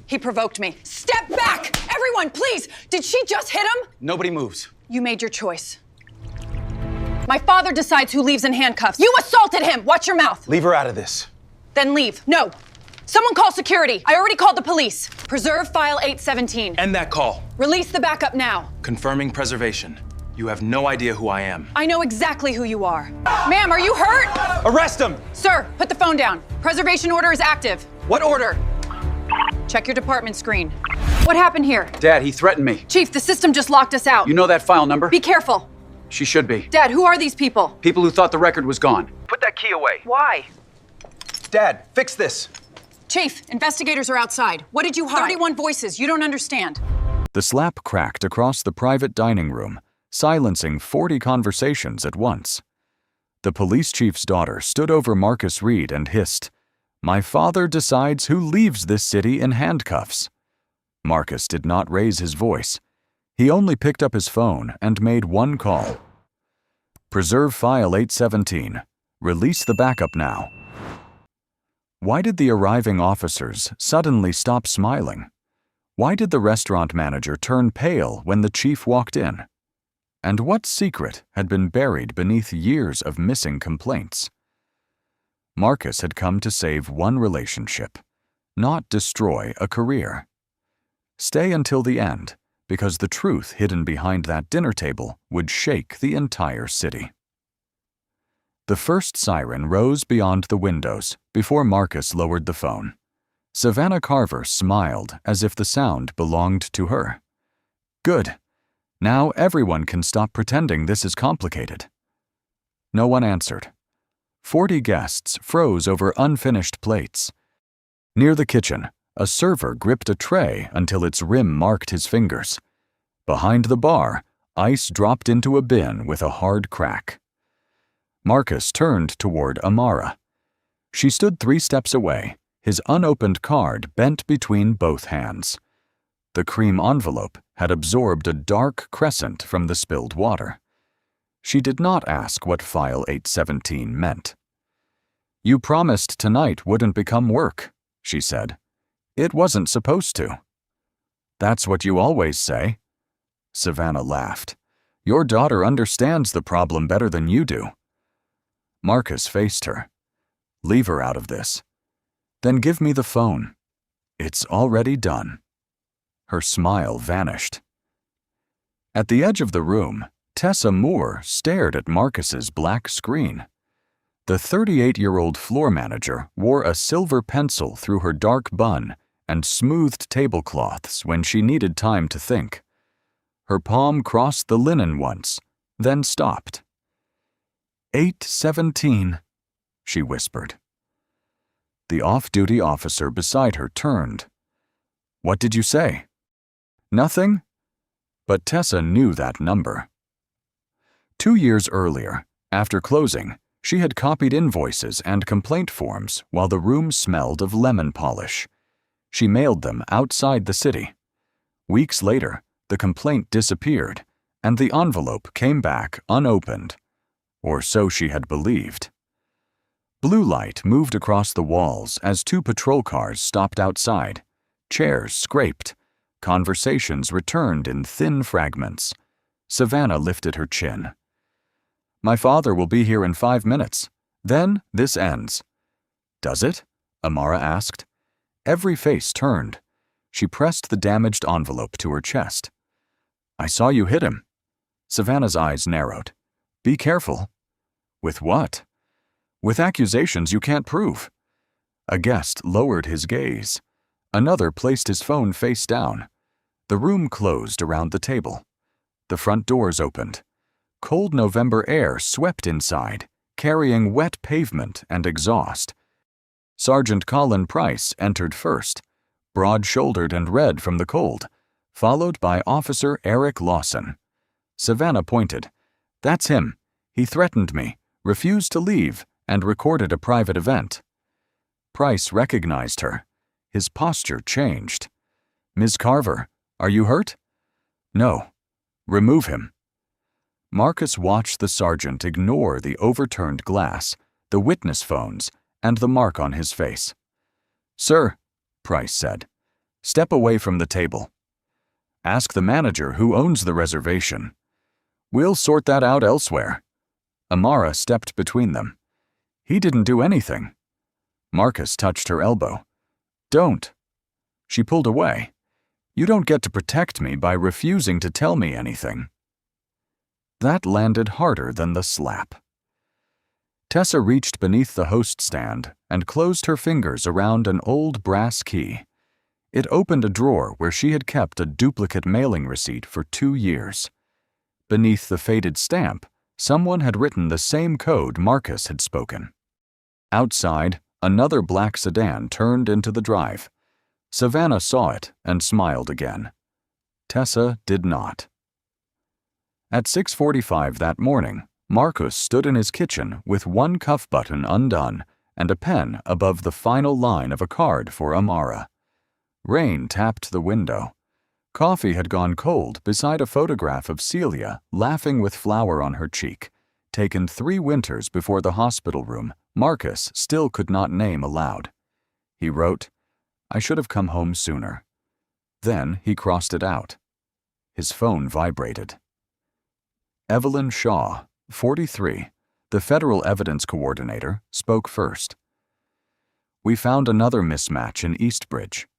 He provoked me. Step back! Everyone, please! Did she just hit him? Nobody moves. You made your choice. My father decides who leaves in handcuffs. You assaulted him! Watch your mouth! Leave her out of this. Then leave. No. Someone call security. I already called the police. Preserve file 817. End that call. Release the backup now. Confirming preservation. You have no idea who I am. I know exactly who you are. Ma'am, are you hurt? Arrest him! Sir, put the phone down. Preservation order is active. What order? Check your department screen. What happened here? Dad, he threatened me. Chief, the system just locked us out. You know that file number? Be careful. She should be. Dad, who are these people? People who thought the record was gone. Put that key away. Why? Dad, fix this. Chief, investigators are outside. What did you hide? 31 voices. You don't understand. The slap cracked across the private dining room, silencing 40 conversations at once. The police chief's daughter stood over Marcus Reed and hissed, "My father decides who leaves this city in handcuffs." Marcus did not raise his voice. He only picked up his phone and made one call. "Preserve file 817. Release the backup now." Why did the arriving officers suddenly stop smiling? Why did the restaurant manager turn pale when the chief walked in? And what secret had been buried beneath years of missing complaints? Marcus had come to save one relationship, not destroy a career. Stay until the end, because the truth hidden behind that dinner table would shake the entire city. The first siren rose beyond the windows before Marcus lowered the phone. Savannah Carver smiled as if the sound belonged to her. Good. Now everyone can stop pretending this is complicated. No one answered. 40 guests froze over unfinished plates. Near the kitchen, a server gripped a tray until its rim marked his fingers. Behind the bar, ice dropped into a bin with a hard crack. Marcus turned toward Amara. She stood 3 steps away, his unopened card bent between both hands. The cream envelope had absorbed a dark crescent from the spilled water. She did not ask what file 817 meant. "You promised tonight wouldn't become work," she said. "It wasn't supposed to." "That's what you always say." Savannah laughed. "Your daughter understands the problem better than you do." Marcus faced her. "Leave her out of this." "Then give me the phone." "It's already done." Her smile vanished. At the edge of the room, Tessa Moore stared at Marcus's black screen. The 38-year-old floor manager wore a silver pencil through her dark bun and smoothed tablecloths when she needed time to think. Her palm crossed the linen once, then stopped. 817, she whispered. The off-duty officer beside her turned. "What did you say?" "Nothing." But Tessa knew that number. 2 years earlier, after closing, she had copied invoices and complaint forms while the room smelled of lemon polish. She mailed them outside the city. Weeks later, the complaint disappeared, and the envelope came back unopened. Or so she had believed. Blue light moved across the walls as 2 patrol cars stopped outside. Chairs scraped. Conversations returned in thin fragments. Savannah lifted her chin. "My father will be here in 5 minutes. Then this ends." "Does it?" Amara asked. Every face turned. She pressed the damaged envelope to her chest. "I saw you hit him." Savannah's eyes narrowed. "Be careful." "With what?" "With accusations you can't prove." A guest lowered his gaze. Another placed his phone face down. The room closed around the table. The front doors opened. Cold November air swept inside, carrying wet pavement and exhaust. Sergeant Colin Price entered first, broad-shouldered and red from the cold, followed by Officer Eric Lawson. Savannah pointed. "That's him. He threatened me, refused to leave, and recorded a private event." Price recognized her. His posture changed. "Ms. Carver, are you hurt?" "No." "Remove him." Marcus watched the sergeant ignore the overturned glass, the witness phones, and the mark on his face. "Sir," Price said. Step away from the table. Ask the manager who owns the reservation. We'll sort that out elsewhere. Amara stepped between them. He didn't do anything. Marcus touched her elbow. Don't. She pulled away. You don't get to protect me by refusing to tell me anything. That landed harder than the slap. Tessa reached beneath the host stand and closed her fingers around an old brass key. It opened a drawer where she had kept a duplicate mailing receipt for 2 years. Beneath the faded stamp, someone had written the same code Marcus had spoken. Outside, another black sedan turned into the drive. Savannah saw it and smiled again. Tessa did not. At 6:45 that morning, Marcus stood in his kitchen with one cuff button undone and a pen above the final line of a card for Amara. Rain tapped the window. Coffee had gone cold beside a photograph of Celia laughing with flour on her cheek, taken 3 winters before the hospital room Marcus still could not name aloud. He wrote, "I should have come home sooner." Then he crossed it out. His phone vibrated. Evelyn Shaw, 43, the Federal Evidence Coordinator, spoke first. "We found another mismatch in Eastbridge.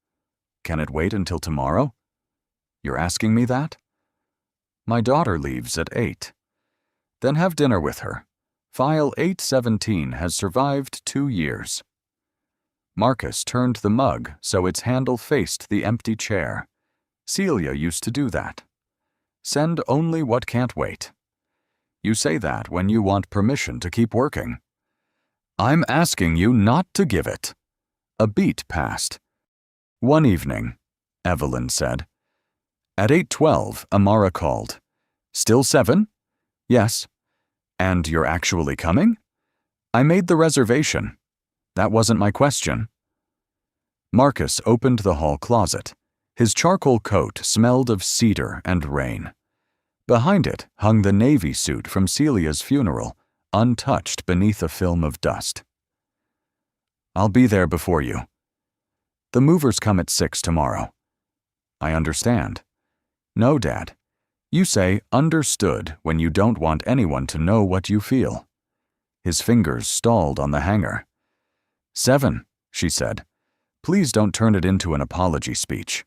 Can it wait until tomorrow?" "You're asking me that?" "My daughter leaves at 8. Then have dinner with her. File 817 has survived 2 years. Marcus turned the mug so its handle faced the empty chair. Celia used to do that. Send only what can't wait. You say that when you want permission to keep working. I'm asking you not to give it. A beat passed. One evening, Evelyn said. At 8:12, Amara called. Still 7? Yes. And you're actually coming? I made the reservation. That wasn't my question. Marcus opened the hall closet. His charcoal coat smelled of cedar and rain. Behind it hung the navy suit from Celia's funeral, untouched beneath a film of dust. I'll be there before you. The movers come at 6 tomorrow. I understand. No, Dad. You say understood when you don't want anyone to know what you feel. His fingers stalled on the hanger. 7, she said. Please don't turn it into an apology speech.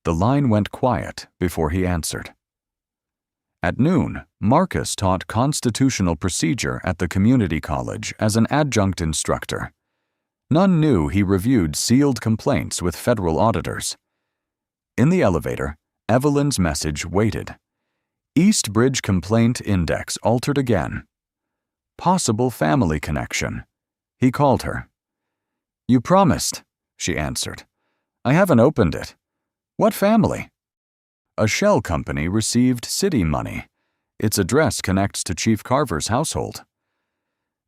The line went quiet before he answered. At noon, Marcus taught constitutional procedure at the community college as an adjunct instructor. None knew he reviewed sealed complaints with federal auditors. In the elevator, Evelyn's message waited. Eastbridge Complaint Index altered again. Possible family connection. He called her. You promised, she answered. I haven't opened it. What family? A shell company received city money. Its address connects to Chief Carver's household.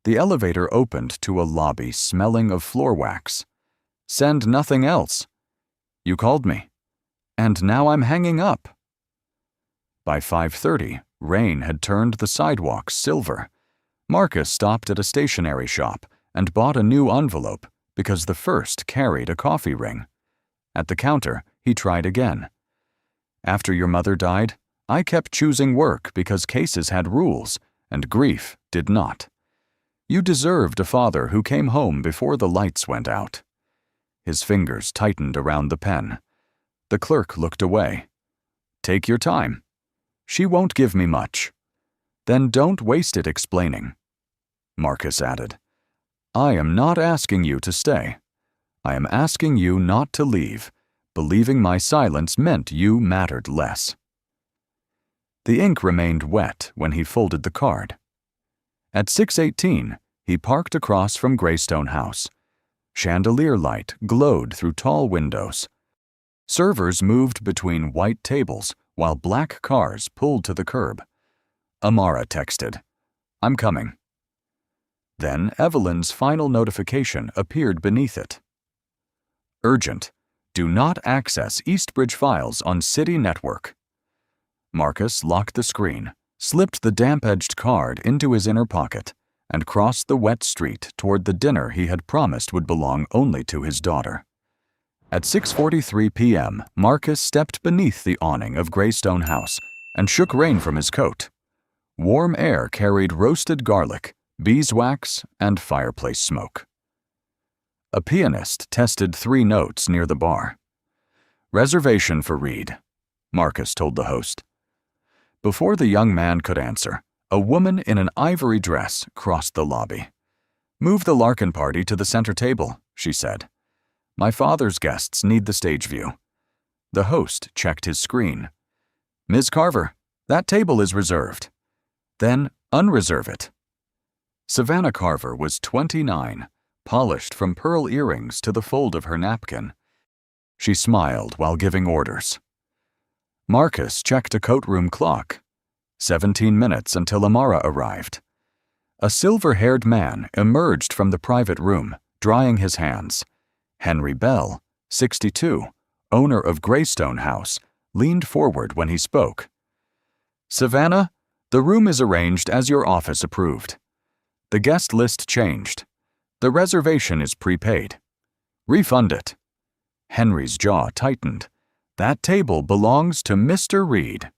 The elevator opened to a lobby smelling of floor wax. Send nothing else. You called me. And now I'm hanging up. By 5:30, rain had turned the sidewalks silver. Marcus stopped at a stationery shop and bought a new envelope because the first carried a coffee ring. At the counter, he tried again. After your mother died, I kept choosing work because cases had rules, and grief did not. You deserved a father who came home before the lights went out. His fingers tightened around the pen. The clerk looked away. Take your time. She won't give me much. Then don't waste it explaining. Marcus added, I am not asking you to stay. I am asking you not to leave, believing my silence meant you mattered less. The ink remained wet when he folded the card. At 6:18, he parked across from Greystone House. Chandelier light glowed through tall windows. Servers moved between white tables while black cars pulled to the curb. Amara texted, I'm coming. Then Evelyn's final notification appeared beneath it. Urgent. Do not access Eastbridge files on City Network. Marcus locked the screen, slipped the damp-edged card into his inner pocket, and crossed the wet street toward the dinner he had promised would belong only to his daughter. At 6:43 p.m., Marcus stepped beneath the awning of Greystone House and shook rain from his coat. Warm air carried roasted garlic, beeswax, and fireplace smoke. A pianist tested 3 notes near the bar. "Reservation for Reed," Marcus told the host. Before the young man could answer, a woman in an ivory dress crossed the lobby. "Move the Larkin party to the center table," she said. "My father's guests need the stage view." The host checked his screen. "Ms. Carver, that table is reserved." "Then unreserve it." Savannah Carver was 29, polished from pearl earrings to the fold of her napkin. She smiled while giving orders. Marcus checked a courtroom clock. 17 minutes until Amara arrived. A silver-haired man emerged from the private room, drying his hands. Henry Bell, 62, owner of Greystone House, leaned forward when he spoke. "Savannah, the room is arranged as your office approved. The guest list changed. The reservation is prepaid. Refund it." Henry's jaw tightened. That table belongs to Mr. Reed.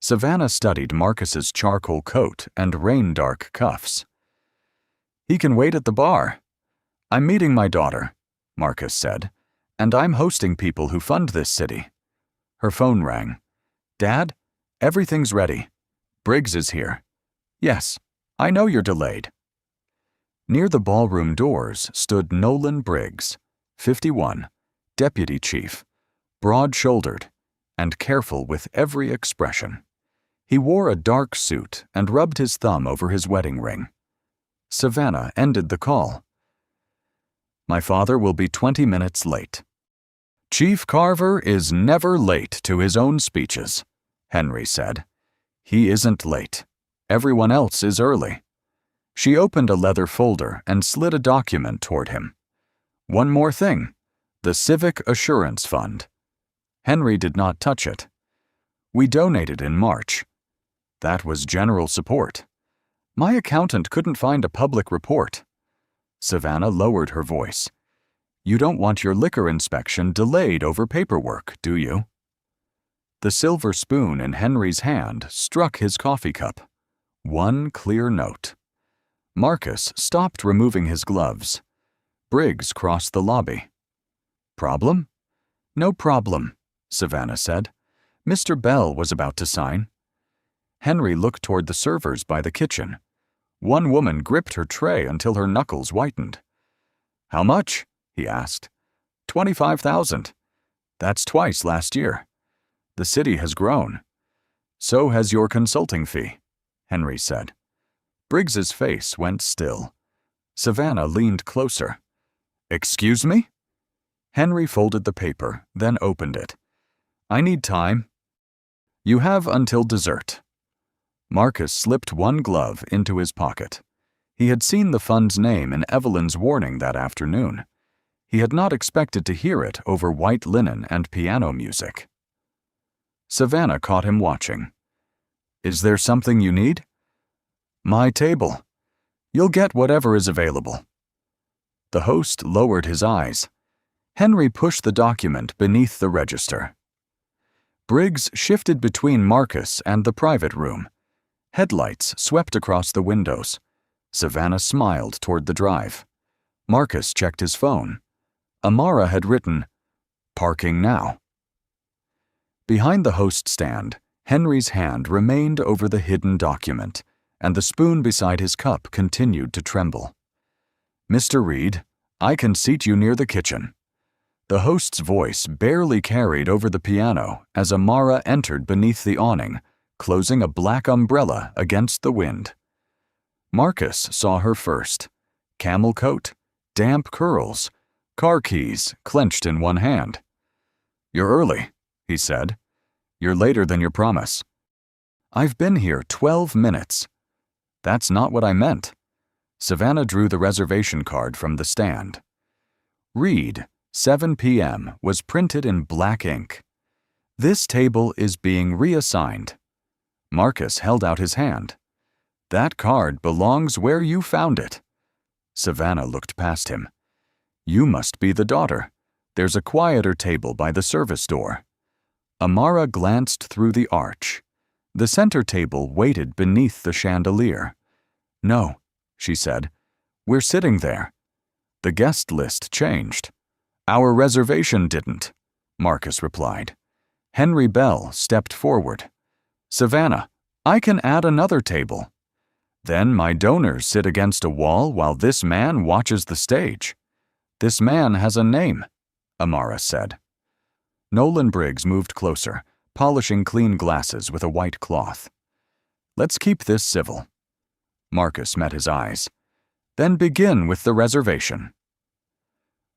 Savannah studied Marcus's charcoal coat and rain-dark cuffs. "He can wait at the bar. I'm meeting my daughter," Marcus said, "and I'm hosting people who fund this city." Her phone rang. "Dad, everything's ready. Briggs is here." "Yes, I know you're delayed." Near the ballroom doors stood Nolan Briggs, 51, deputy chief, broad-shouldered, and careful with every expression. He wore a dark suit and rubbed his thumb over his wedding ring. Savannah ended the call. "My father will be 20 minutes late." "Chief Carver is never late to his own speeches," Henry said. "He isn't late. Everyone else is early." She opened a leather folder and slid a document toward him. "One more thing. The Civic Assurance Fund." Henry did not touch it. "We donated in March." That was general support. "My accountant couldn't find a public report." Savannah lowered her voice. "You don't want your liquor inspection delayed over paperwork, do you?" The silver spoon in Henry's hand struck his coffee cup. One clear note. Marcus stopped removing his gloves. Briggs crossed the lobby. "Problem?" "No problem," Savannah said. "Mr. Bell was about to sign." Henry looked toward the servers by the kitchen. One woman gripped her tray until her knuckles whitened. "How much?" he asked. $25,000. That's twice last year. The city has grown. So has your consulting fee," Henry said. Briggs's face went still. Savannah leaned closer. "Excuse me?" Henry folded the paper, then opened it. "I need time." "You have until dessert." Marcus slipped one glove into his pocket. He had seen the fund's name in Evelyn's warning that afternoon. He had not expected to hear it over white linen and piano music. Savannah caught him watching. "Is there something you need?" "My table. You'll get whatever is available." The host lowered his eyes. Henry pushed the document beneath the register. Briggs shifted between Marcus and the private room. Headlights swept across the windows. Savannah smiled toward the drive. Marcus checked his phone. Amara had written, "Parking now." Behind the host stand, Henry's hand remained over the hidden document, and the spoon beside his cup continued to tremble. "Mr. Reed, I can seat you near the kitchen." The host's voice barely carried over the piano as Amara entered beneath the awning, closing a black umbrella against the wind. Marcus saw her first. Camel coat, damp curls, car keys clenched in one hand. "You're early," he said. "You're later than your promise." "I've been here 12 minutes. "That's not what I meant." Savannah drew the reservation card from the stand. Reed, 7 p.m., was printed in black ink. "This table is being reassigned." Marcus held out his hand. "That card belongs where you found it." Savannah looked past him. "You must be the daughter. There's a quieter table by the service door. Amara glanced through the arch. The center table waited beneath the chandelier. No, she said. We're sitting there. The guest list changed. Our reservation didn't, Marcus replied. Henry Bell stepped forward. Savannah, I can add another table. Then my donors sit against a wall while this man watches the stage. This man has a name, Amara said. Nolan Briggs moved closer, polishing clean glasses with a white cloth. Let's keep this civil. Marcus met his eyes. Then begin with the reservation.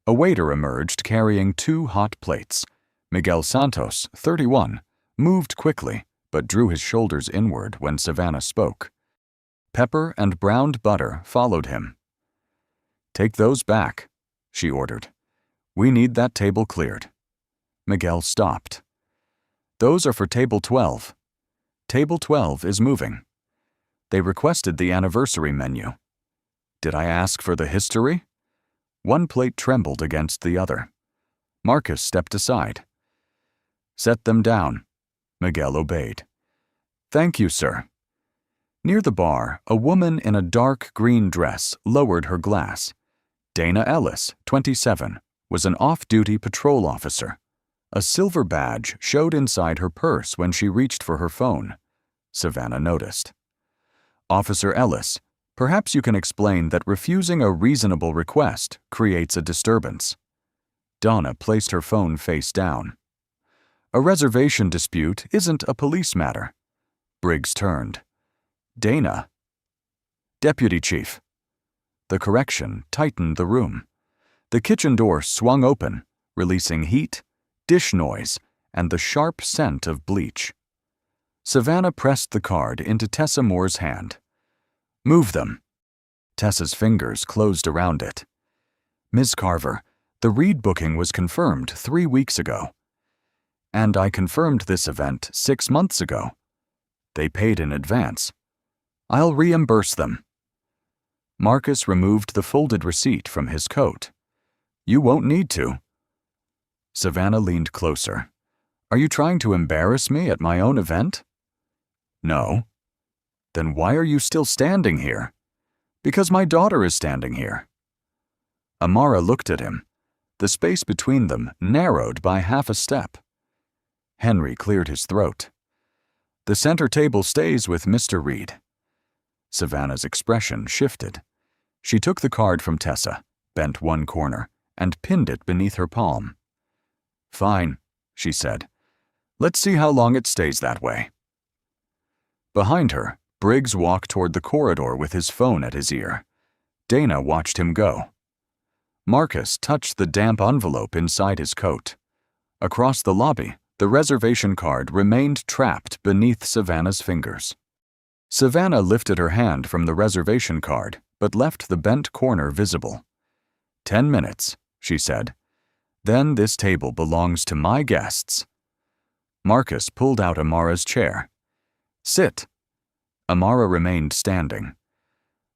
A waiter emerged carrying 2 hot plates. Miguel Santos, 31, moved quickly, but drew his shoulders inward when Savannah spoke. Pepper and browned butter followed him. Take those back, she ordered. We need that table cleared. Miguel stopped. Those are for table 12. Table 12 is moving. They requested the anniversary menu. Did I ask for the history? One plate trembled against the other. Marcus stepped aside. Set them down. Miguel obeyed. Thank you, sir. Near the bar, a woman in a dark green dress lowered her glass. Dana Ellis, 27, was an off-duty patrol officer. A silver badge showed inside her purse when she reached for her phone. Savannah noticed. Officer Ellis, perhaps you can explain that refusing a reasonable request creates a disturbance. Donna placed her phone face down. A reservation dispute isn't a police matter. Briggs turned. Dana. Deputy Chief. The correction tightened the room. The kitchen door swung open, releasing heat, dish noise, and the sharp scent of bleach. Savannah pressed the card into Tessa Moore's hand. Move them. Tessa's fingers closed around it. Ms. Carver, the Reed booking was confirmed 3 weeks ago. And I confirmed this event 6 months ago. They paid in advance. I'll reimburse them. Marcus removed the folded receipt from his coat. You won't need to. Savannah leaned closer. Are you trying to embarrass me at my own event? No. Then why are you still standing here? Because my daughter is standing here. Amara looked at him. The space between them narrowed by half a step. Henry cleared his throat. The center table stays with Mr. Reed. Savannah's expression shifted. She took the card from Tessa, bent one corner, and pinned it beneath her palm. Fine, she said. Let's see how long it stays that way. Behind her, Briggs walked toward the corridor with his phone at his ear. Dana watched him go. Marcus touched the damp envelope inside his coat. Across the lobby, the reservation card remained trapped beneath Savannah's fingers. Savannah lifted her hand from the reservation card, but left the bent corner visible. 10 minutes, she said. Then this table belongs to my guests. Marcus pulled out Amara's chair. Sit. Amara remained standing.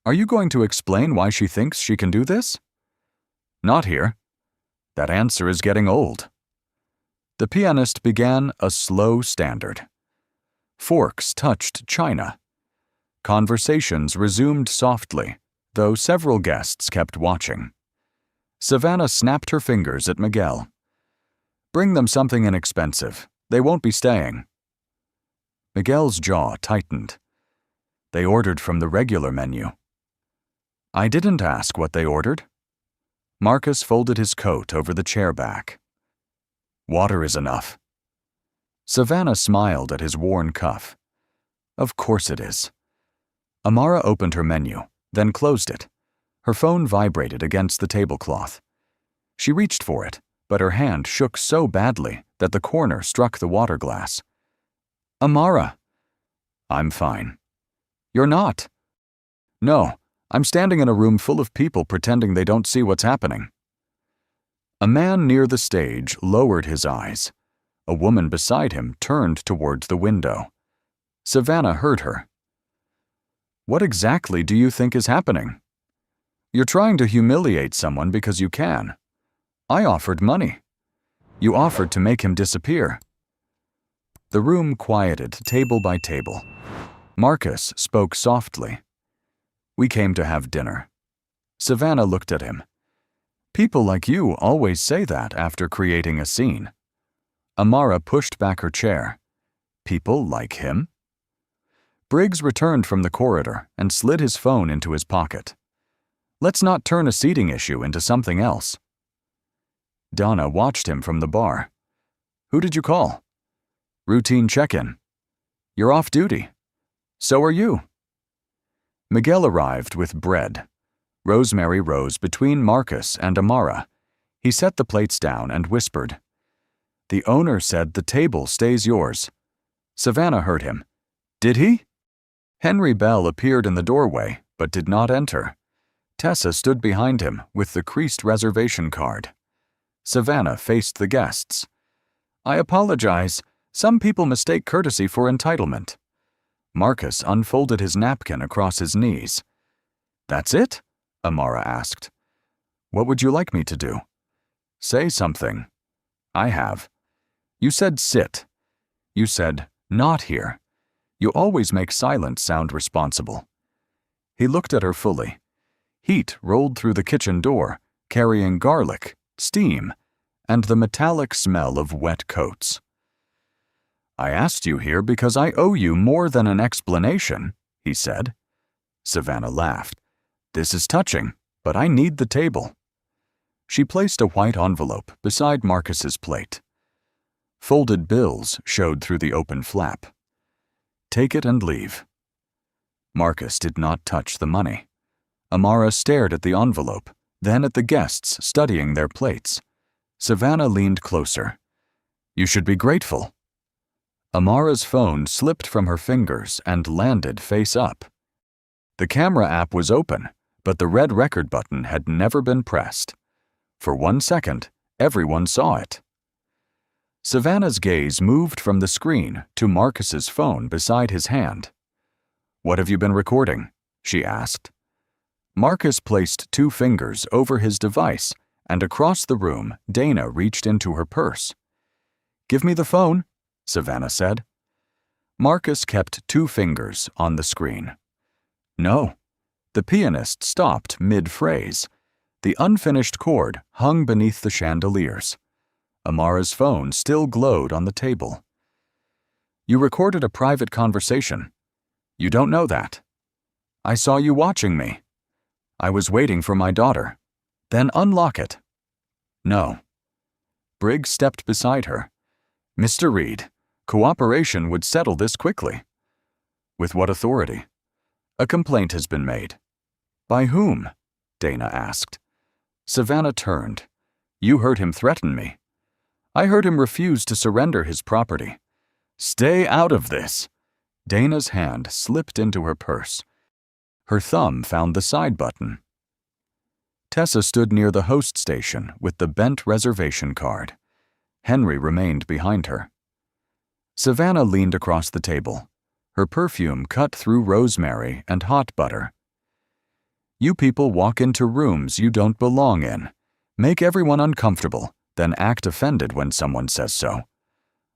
Are you going to explain why she thinks she can do this? Not here. That answer is getting old. The pianist began a slow standard. Forks touched china. Conversations resumed softly, though several guests kept watching. Savannah snapped her fingers at Miguel. Bring them something inexpensive. They won't be staying. Miguel's jaw tightened. They ordered from the regular menu. I didn't ask what they ordered. Marcus folded his coat over the chair back. Water is enough. Savannah smiled at his worn cuff. Of course it is. Amara opened her menu, then closed it. Her phone vibrated against the tablecloth. She reached for it, but her hand shook so badly that the corner struck the water glass. Amara. I'm fine. You're not. No, I'm standing in a room full of people pretending they don't see what's happening. A man near the stage lowered his eyes. A woman beside him turned towards the window. Savannah heard her. What exactly do you think is happening? You're trying to humiliate someone because you can. I offered money. You offered to make him disappear. The room quieted table by table. Marcus spoke softly. We came to have dinner. Savannah looked at him. People like you always say that after creating a scene. Amara pushed back her chair. People like him? Briggs returned from the corridor and slid his phone into his pocket. Let's not turn a seating issue into something else. Donna watched him from the bar. Who did you call? Routine check-in. You're off duty. So are you. Miguel arrived with bread. Rosemary rose between Marcus and Amara. He set the plates down and whispered, The owner said the table stays yours. Savannah heard him. Did he? Henry Bell appeared in the doorway, but did not enter. Tessa stood behind him with the creased reservation card. Savannah faced the guests. I apologize. Some people mistake courtesy for entitlement. Marcus unfolded his napkin across his knees. That's it? Amara asked. What would you like me to do? Say something. I have. You said sit. You said not here. You always make silence sound responsible. He looked at her fully. Heat rolled through the kitchen door, carrying garlic, steam, and the metallic smell of wet coats. I asked you here because I owe you more than an explanation, he said. Savannah laughed. This is touching, but I need the table. She placed a white envelope beside Marcus's plate. Folded bills showed through the open flap. Take it and leave. Marcus did not touch the money. Amara stared at the envelope, then at the guests studying their plates. Savannah leaned closer. You should be grateful. Amara's phone slipped from her fingers and landed face up. The camera app was open, but the red record button had never been pressed. For 1 second, everyone saw it. Savannah's gaze moved from the screen to Marcus's phone beside his hand. What have you been recording? She asked. Marcus placed 2 fingers over his device, and across the room, Dana reached into her purse. Give me the phone, Savannah said. Marcus kept 2 fingers on the screen. No. The pianist stopped mid-phrase. The unfinished chord hung beneath the chandeliers. Amara's phone still glowed on the table. You recorded a private conversation. You don't know that. I saw you watching me. I was waiting for my daughter. Then unlock it. No. Briggs stepped beside her. Mr. Reed, cooperation would settle this quickly. With what authority? A complaint has been made. By whom? Dana asked. Savannah turned. You heard him threaten me. I heard him refuse to surrender his property. Stay out of this. Dana's hand slipped into her purse. Her thumb found the side button. Tessa stood near the host station with the bent reservation card. Henry remained behind her. Savannah leaned across the table. Her perfume cut through rosemary and hot butter. You people walk into rooms you don't belong in, make everyone uncomfortable, then act offended when someone says so.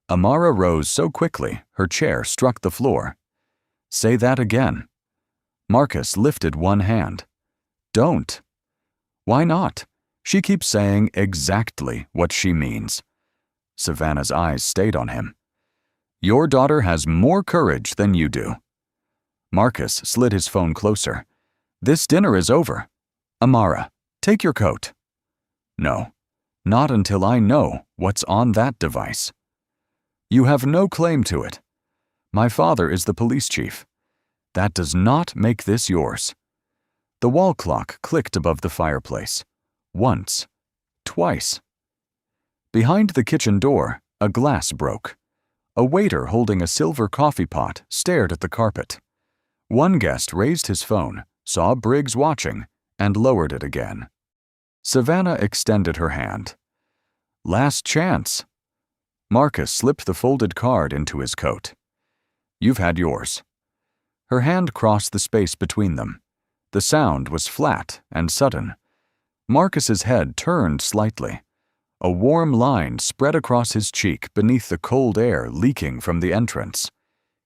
Amara rose so quickly, her chair struck the floor. Say that again. Marcus lifted one hand. Don't. Why not? She keeps saying exactly what she means. Savannah's eyes stayed on him. Your daughter has more courage than you do. Marcus slid his phone closer. This dinner is over. Amara, take your coat. No, not until I know what's on that device. You have no claim to it. My father is the police chief. That does not make this yours. The wall clock clicked above the fireplace. Once. Twice. Behind the kitchen door, a glass broke. A waiter holding a silver coffee pot stared at the carpet. One guest raised his phone, saw Briggs watching, and lowered it again. Savannah extended her hand. Last chance. Marcus slipped the folded card into his coat. You've had yours. Her hand crossed the space between them. The sound was flat and sudden. Marcus's head turned slightly. A warm line spread across his cheek beneath the cold air leaking from the entrance.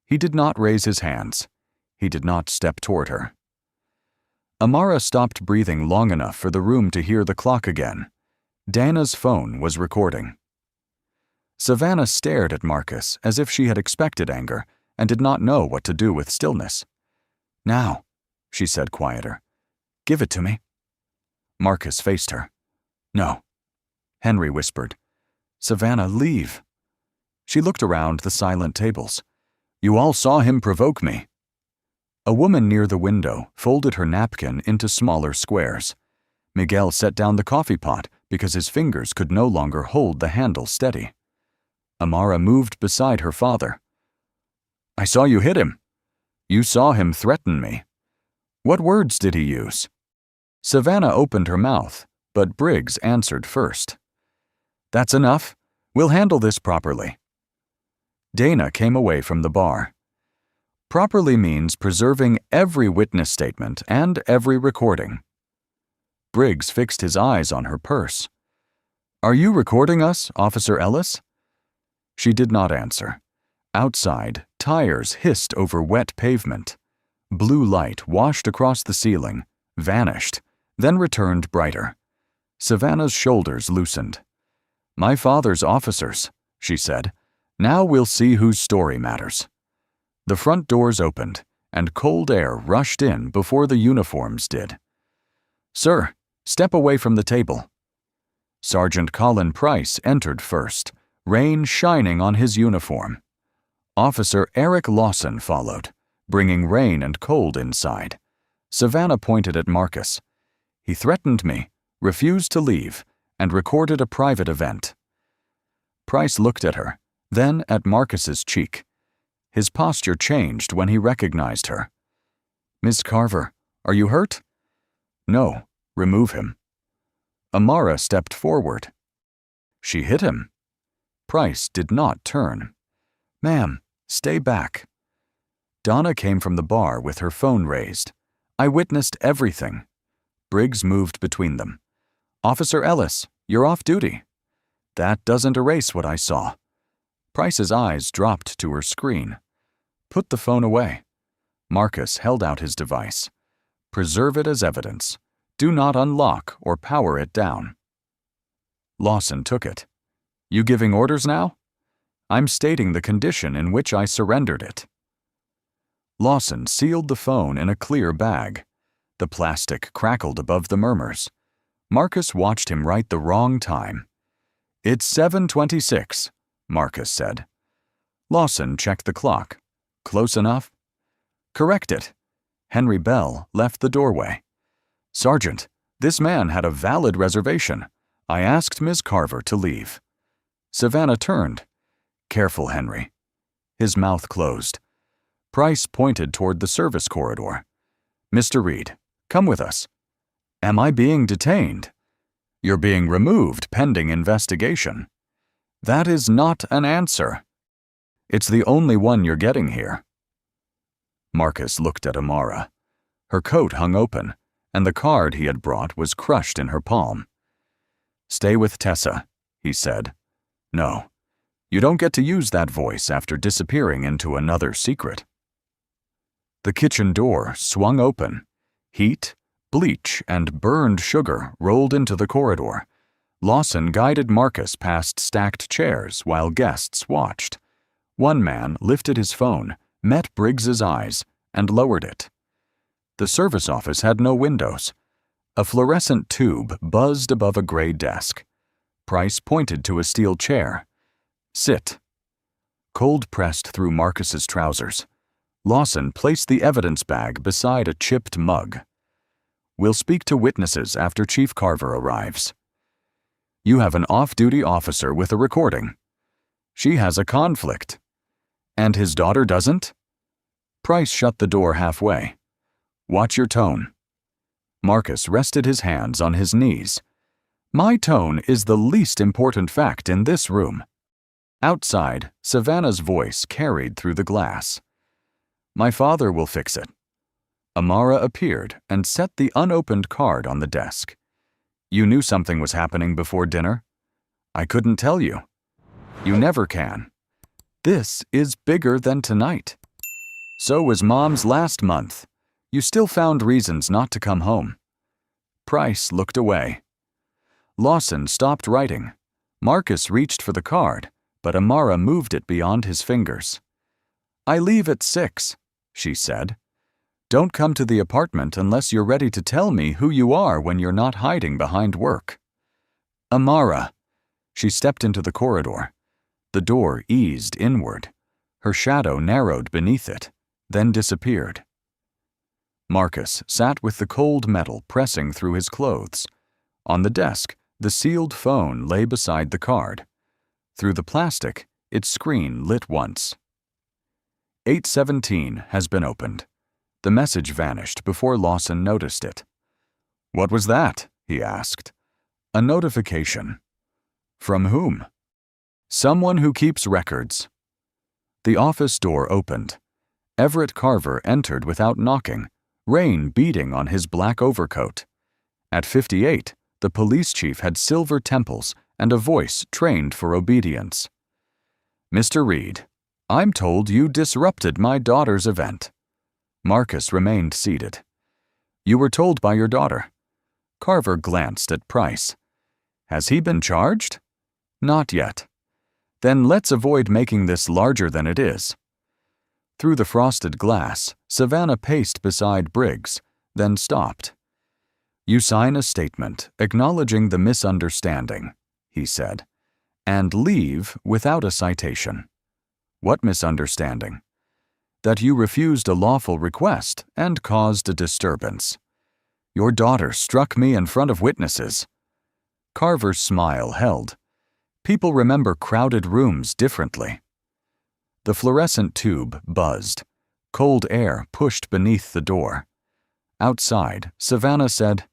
He did not raise his hands. He did not step toward her. Amara stopped breathing long enough for the room to hear the clock again. Dana's phone was recording. Savannah stared at Marcus as if she had expected anger and did not know what to do with stillness. "Now," she said quieter. "Give it to me." Marcus faced her. "No." Henry whispered. "Savannah, leave." She looked around the silent tables. "You all saw him provoke me." A woman near the window folded her napkin into smaller squares. Miguel set down the coffee pot because his fingers could no longer hold the handle steady. Amara moved beside her father. "I saw you hit him. You saw him threaten me. What words did he use?" Savannah opened her mouth, but Briggs answered first. "That's enough. We'll handle this properly." Dana came away from the bar. Properly means preserving every witness statement and every recording. Briggs fixed his eyes on her purse. "Are you recording us, Officer Ellis?" She did not answer. Outside, tires hissed over wet pavement. Blue light washed across the ceiling, vanished, then returned brighter. Savannah's shoulders loosened. "My father's officers," she said. "Now we'll see whose story matters." The front doors opened, and cold air rushed in before the uniforms did. "Sir, step away from the table." Sergeant Colin Price entered first, rain shining on his uniform. Officer Eric Lawson followed, bringing rain and cold inside. Savannah pointed at Marcus. "He threatened me, refused to leave, and recorded a private event." Price looked at her, then at Marcus's cheek. His posture changed when he recognized her. "Miss Carver, are you hurt?" "No, remove him." Amara stepped forward. "She hit him." Price did not turn. "Ma'am, stay back." Donna came from the bar with her phone raised. "I witnessed everything." Briggs moved between them. "Officer Ellis, you're off duty." "That doesn't erase what I saw." Price's eyes dropped to her screen. "Put the phone away." Marcus held out his device. "Preserve it as evidence. Do not unlock or power it down." Lawson took it. "You giving orders now?" "I'm stating the condition in which I surrendered it." Lawson sealed the phone in a clear bag. The plastic crackled above the murmurs. Marcus watched him write the wrong time. "It's 7:26, Marcus said. Lawson checked the clock. "Close enough?" "Correct it." Henry Bell left the doorway. "Sergeant, this man had a valid reservation. I asked Ms. Carver to leave." Savannah turned. "Careful, Henry." His mouth closed. Price pointed toward the service corridor. "Mr. Reed, come with us." "Am I being detained?" "You're being removed pending investigation." "That is not an answer." "It's the only one you're getting here." Marcus looked at Amara. Her coat hung open, and the card he had brought was crushed in her palm. "Stay with Tessa," he said. "No, you don't get to use that voice after disappearing into another secret." The kitchen door swung open. Heat, bleach, and burned sugar rolled into the corridor. Lawson guided Marcus past stacked chairs while guests watched. One man lifted his phone, met Briggs's eyes, and lowered it. The service office had no windows. A fluorescent tube buzzed above a gray desk. Price pointed to a steel chair. "Sit." Cold pressed through Marcus's trousers. Lawson placed the evidence bag beside a chipped mug. "We'll speak to witnesses after Chief Carver arrives." "You have an off-duty officer with a recording." "She has a conflict." "And his daughter doesn't?" Price shut the door halfway. "Watch your tone." Marcus rested his hands on his knees. "My tone is the least important fact in this room." Outside, Savannah's voice carried through the glass. "My father will fix it." Amara appeared and set the unopened card on the desk. "You knew something was happening before dinner?" I couldn't tell you. You never can. This is bigger than tonight. So was Mom's last month. You still found reasons not to come home. Price looked away. Lawson stopped writing. Marcus reached for the card, but Amara moved it beyond his fingers. I leave at 6, she said. Don't come to the apartment unless you're ready to tell me who you are when you're not hiding behind work. Amara. She stepped into the corridor. The door eased inward. Her shadow narrowed beneath it, then disappeared. Marcus sat with the cold metal pressing through his clothes. On the desk, the sealed phone lay beside the card. Through the plastic, its screen lit once. 817 has been opened. The message vanished before Lawson noticed it. What was that? He asked. A notification. From whom? Someone who keeps records. The office door opened. Everett Carver entered without knocking, rain beating on his black overcoat. At 58, the police chief had silver temples and a voice trained for obedience. Mr. Reed, I'm told you disrupted my daughter's event. Marcus remained seated. You were told by your daughter. Carver glanced at Price. Has he been charged? Not yet. Then let's avoid making this larger than it is. Through the frosted glass, Savannah paced beside Briggs, then stopped. You sign a statement acknowledging the misunderstanding, he said, and leave without a citation. What misunderstanding? That you refused a lawful request and caused a disturbance. Your daughter struck me in front of witnesses. Carver's smile held. People remember crowded rooms differently. The fluorescent tube buzzed. Cold air pushed beneath the door. Outside, Savannah said,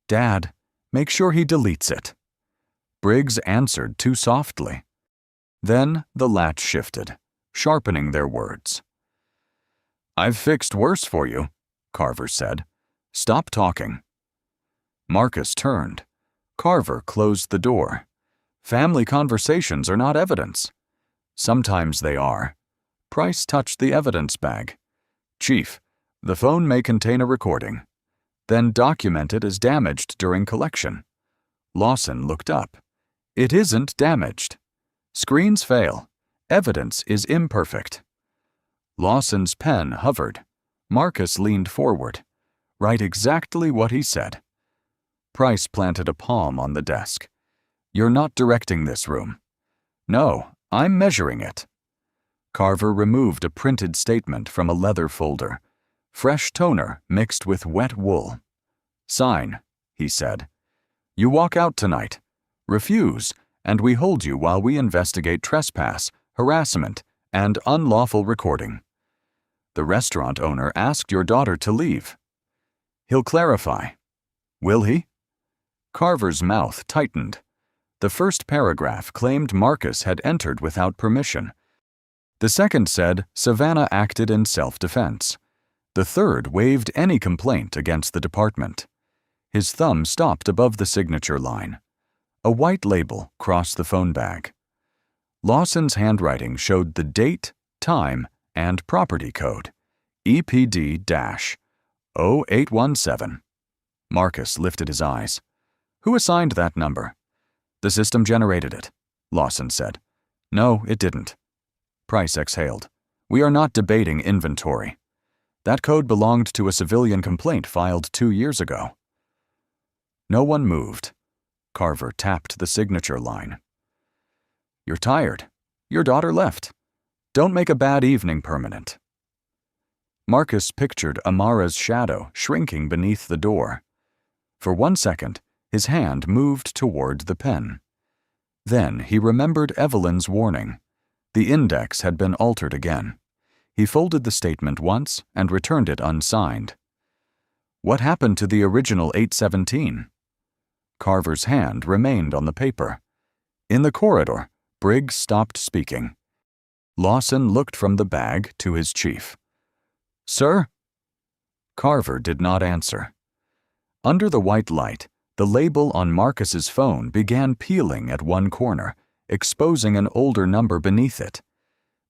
Dad, make sure he deletes it. Briggs answered too softly. Then the latch shifted, sharpening their words. I've fixed worse for you, Carver said. Stop talking. Marcus turned. Carver closed the door. Family conversations are not evidence. Sometimes they are. Price touched the evidence bag. Chief, the phone may contain a recording. Then document it as damaged during collection. Lawson looked up. It isn't damaged. Screens fail. Evidence is imperfect. Lawson's pen hovered. Marcus leaned forward. Write exactly what he said. Price planted a palm on the desk. You're not directing this room. No, I'm measuring it. Carver removed a printed statement from a leather folder. Fresh toner mixed with wet wool. Sign, he said. You walk out tonight. Refuse, and we hold you while we investigate trespass, harassment, and unlawful recording. The restaurant owner asked your daughter to leave. He'll clarify. Will he? Carver's mouth tightened. The first paragraph claimed Marcus had entered without permission. The second said Savannah acted in self-defense. The third waived any complaint against the department. His thumb stopped above the signature line. A white label crossed the phone bag. Lawson's handwriting showed the date, time, and property code, EPD-0817. Marcus lifted his eyes. Who assigned that number? The system generated it, Lawson said. No, it didn't. Price exhaled. We are not debating inventory. That code belonged to a civilian complaint filed 2 years ago. No one moved. Carver tapped the signature line. You're tired. Your daughter left. Don't make a bad evening permanent. Marcus pictured Amara's shadow shrinking beneath the door. For 1 second, his hand moved toward the pen. Then he remembered Evelyn's warning. The index had been altered again. He folded the statement once and returned it unsigned. What happened to the original 817? Carver's hand remained on the paper. In the corridor, Briggs stopped speaking. Lawson looked from the bag to his chief. Sir? Carver did not answer. Under the white light, The label on Marcus's phone began peeling at one corner, exposing an older number beneath it.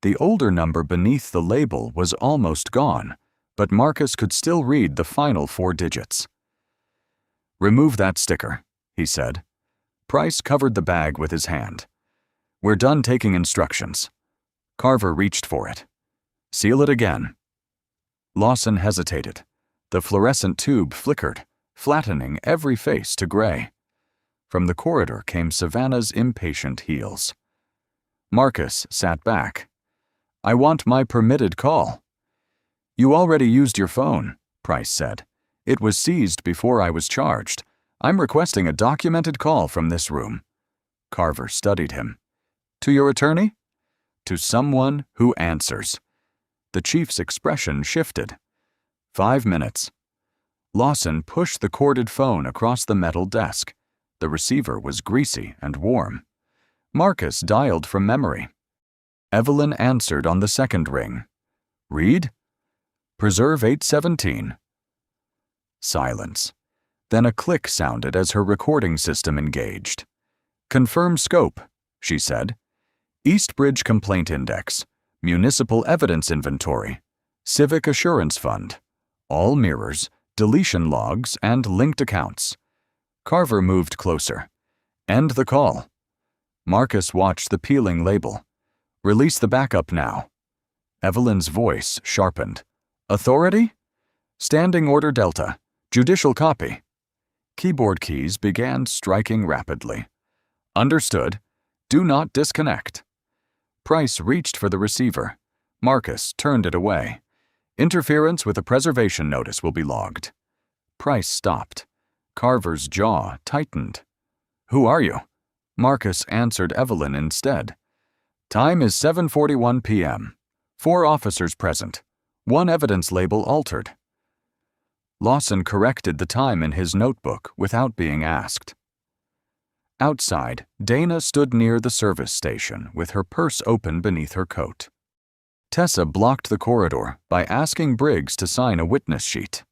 The older number beneath the label was almost gone, but Marcus could still read the final 4 digits. "Remove that sticker," he said. Price covered the bag with his hand. "We're done taking instructions." Carver reached for it. "Seal it again." Lawson hesitated. The fluorescent tube flickered, flattening every face to gray. From the corridor came Savannah's impatient heels. Marcus sat back. "I want my permitted call." "You already used your phone," Price said. "It was seized before I was charged. I'm requesting a documented call from this room." Carver studied him. "To your attorney?" "To someone who answers." The chief's expression shifted. 5 minutes. Lawson pushed the corded phone across the metal desk. The receiver was greasy and warm. Marcus dialed from memory. Evelyn answered on the second ring. "Read?" "Preserve 817. Silence. Then a click sounded as her recording system engaged. "Confirm scope," she said. "Eastbridge Complaint Index, Municipal Evidence Inventory, Civic Assurance Fund, all mirrors, deletion logs, and linked accounts." Carver moved closer. "End the call." Marcus watched the peeling label. "Release the backup now." Evelyn's voice sharpened. "Authority?" "Standing Order Delta. Judicial copy." Keyboard keys began striking rapidly. "Understood. Do not disconnect." Price reached for the receiver. Marcus turned it away. "Interference with a preservation notice will be logged." Price stopped. Carver's jaw tightened. "Who are you?" Marcus answered Evelyn instead. "Time is 7:41 p.m. 4 officers present. 1 evidence label altered." Lawson corrected the time in his notebook without being asked. Outside, Dana stood near the service station with her purse open beneath her coat. Tessa blocked the corridor by asking Briggs to sign a witness sheet.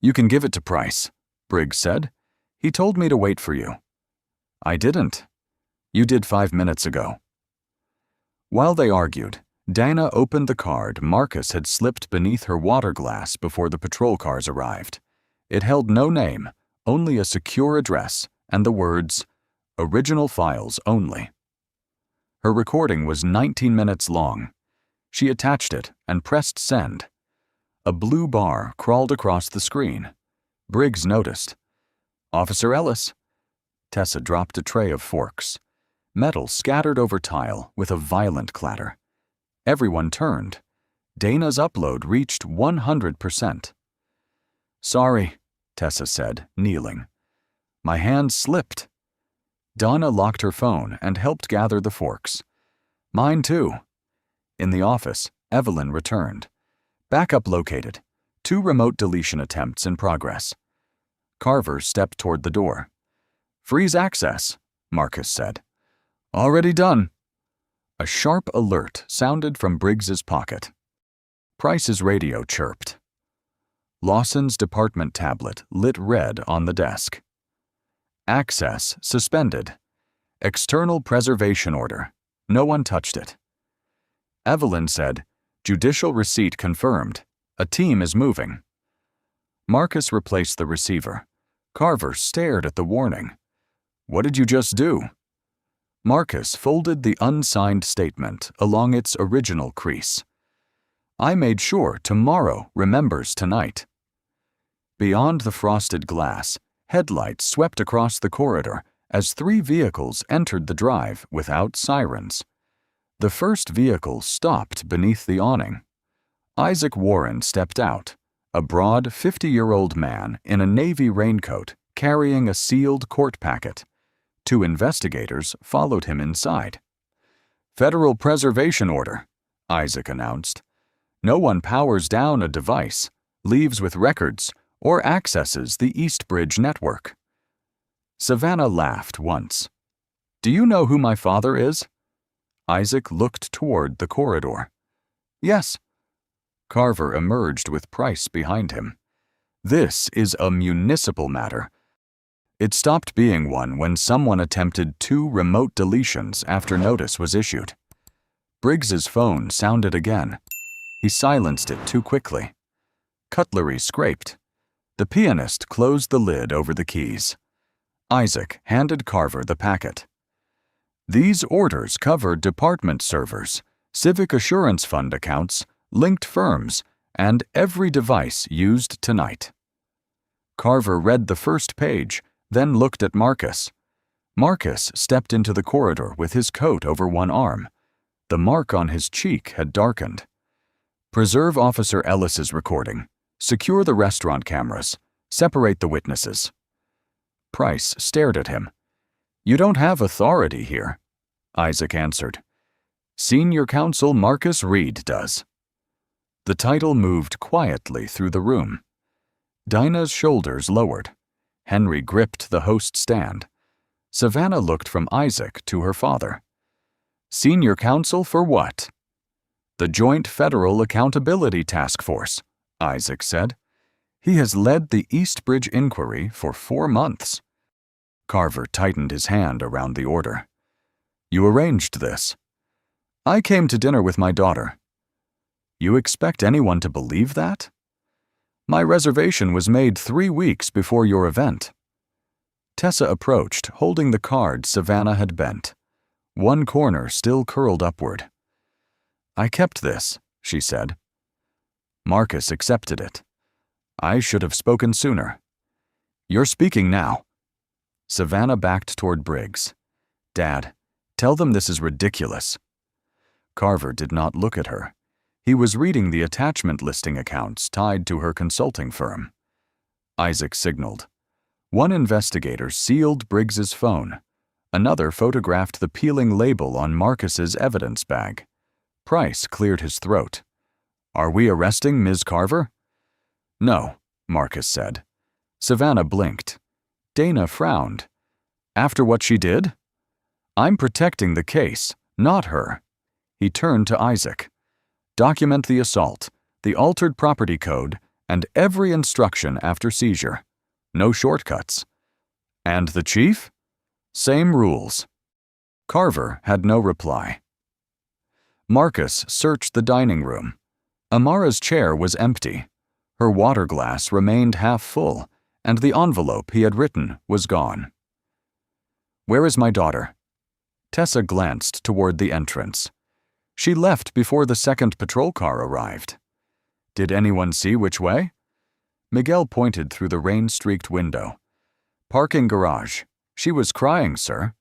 "You can give it to Price," Briggs said. "He told me to wait for you." "I didn't." "You did 5 minutes ago." While they argued, Dana opened the card Marcus had slipped beneath her water glass before the patrol cars arrived. It held no name, only a secure address and the words, "Original files only." Her recording was 19 minutes long. She attached it and pressed send. A blue bar crawled across the screen. Briggs noticed. "Officer Ellis." Tessa dropped a tray of forks. Metal scattered over tile with a violent clatter. Everyone turned. Dana's upload reached 100%. "Sorry," Tessa said, kneeling. "My hand slipped." Donna locked her phone and helped gather the forks. "Mine too." In the office, Evelyn returned. "Backup located. 2 remote deletion attempts in progress." Carver stepped toward the door. "Freeze access," Marcus said. "Already done." A sharp alert sounded from Briggs's pocket. Price's radio chirped. Lawson's department tablet lit red on the desk. "Access suspended. External preservation order. No one touched it." Evelyn said, "Judicial receipt confirmed. A team is moving." Marcus replaced the receiver. Carver stared at the warning. "What did you just do?" Marcus folded the unsigned statement along its original crease. "I made sure tomorrow remembers tonight." Beyond the frosted glass, headlights swept across the corridor as 3 vehicles entered the drive without sirens. The first vehicle stopped beneath the awning. Isaac Warren stepped out, a broad 50-year-old man in a navy raincoat carrying a sealed court packet. 2 investigators followed him inside. "Federal preservation order," Isaac announced. "No one powers down a device, leaves with records, or accesses the Eastbridge network." Savannah laughed once. "Do you know who my father is?" Isaac looked toward the corridor. "Yes." Carver emerged with Price behind him. "This is a municipal matter. It stopped being one when someone attempted 2 remote deletions after notice was issued. Briggs's phone sounded again. He silenced it too quickly. Cutlery scraped. The pianist closed the lid over the keys. Isaac handed Carver the packet. These orders covered department servers, Civic Assurance Fund accounts, linked firms, and every device used tonight. Carver read the first page, then looked at Marcus. Marcus stepped into the corridor with his coat over one arm. The mark on his cheek had darkened. Preserve Officer Ellis's recording. Secure the restaurant cameras. Separate the witnesses. Price stared at him. You don't have authority here, Isaac answered. Senior Counsel Marcus Reed does. The title moved quietly through the room. Dinah's shoulders lowered. Henry gripped the host stand. Savannah looked from Isaac to her father. Senior Counsel for what? The Joint Federal Accountability Task Force, Isaac said. He has led the Eastbridge inquiry for 4 months. Carver tightened his hand around the order. You arranged this. I came to dinner with my daughter. You expect anyone to believe that? My reservation was made 3 weeks before your event. Tessa approached, holding the card Savannah had bent. One corner still curled upward. I kept this, she said. Marcus accepted it. I should have spoken sooner. You're speaking now. Savannah backed toward Briggs. Dad, tell them this is ridiculous. Carver did not look at her. He was reading the attachment listing accounts tied to her consulting firm. Isaac signaled. One investigator sealed Briggs's phone. Another photographed the peeling label on Marcus's evidence bag. Price cleared his throat. Are we arresting Ms. Carver? No, Marcus said. Savannah blinked. Dana frowned. After what she did? I'm protecting the case, not her. He turned to Isaac. Document the assault, the altered property code, and every instruction after seizure. No shortcuts. And the chief? Same rules. Carver had no reply. Marcus searched the dining room. Amara's chair was empty. Her water glass remained half full, and the envelope he had written was gone. Where is my daughter? Tessa glanced toward the entrance. She left before the second patrol car arrived. Did anyone see which way? Miguel pointed through the rain-streaked window. Parking garage. She was crying, sir.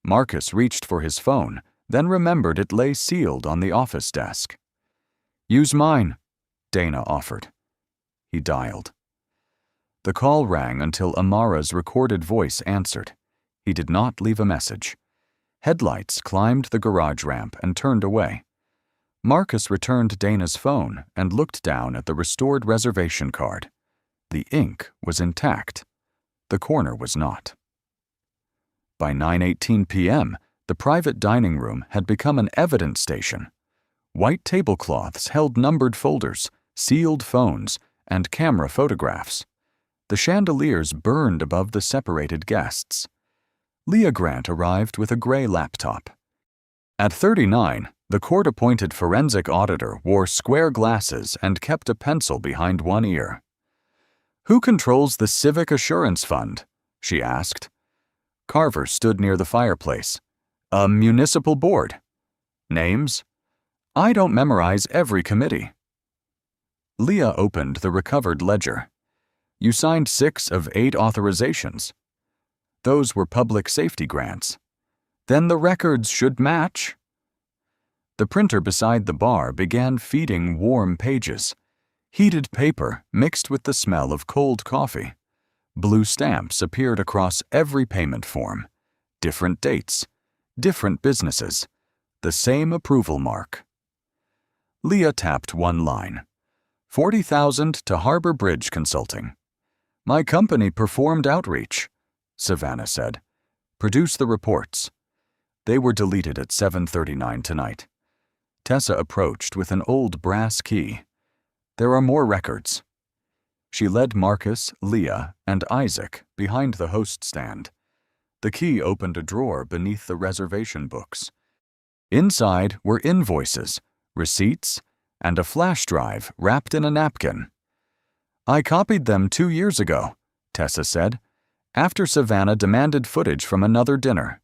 Marcus reached for his phone, then remembered it lay sealed on the office desk. Use mine, Dana offered. He dialed. The call rang until Amara's recorded voice answered. He did not leave a message. Headlights climbed the garage ramp and turned away. Marcus returned Dana's phone and looked down at the restored reservation card. The ink was intact. The corner was not. By 9:18 p.m., the private dining room had become an evidence station. White tablecloths held numbered folders, sealed phones, and camera photographs. The chandeliers burned above the separated guests. Leah Grant arrived with a gray laptop. At 39, the court-appointed forensic auditor wore square glasses and kept a pencil behind one ear. Who controls the Civic Assurance Fund? She asked. Carver stood near the fireplace. A municipal board. Names? I don't memorize every committee. Leah opened the recovered ledger. You signed 6 of 8 authorizations. Those were public safety grants. Then the records should match. The printer beside the bar began feeding warm pages. Heated paper mixed with the smell of cold coffee. Blue stamps appeared across every payment form. Different dates. Different businesses. The same approval mark. Leah tapped one line. 40,000 to Harbor Bridge Consulting. My company performed outreach, Savannah said. Produce the reports. They were deleted at 7:39 tonight. Tessa approached with an old brass key. There are more records. She led Marcus, Leah, and Isaac behind the host stand. The key opened a drawer beneath the reservation books. Inside were invoices, receipts, and a flash drive wrapped in a napkin. "I copied them 2 years ago," Tessa said, after Savannah demanded footage from another dinner.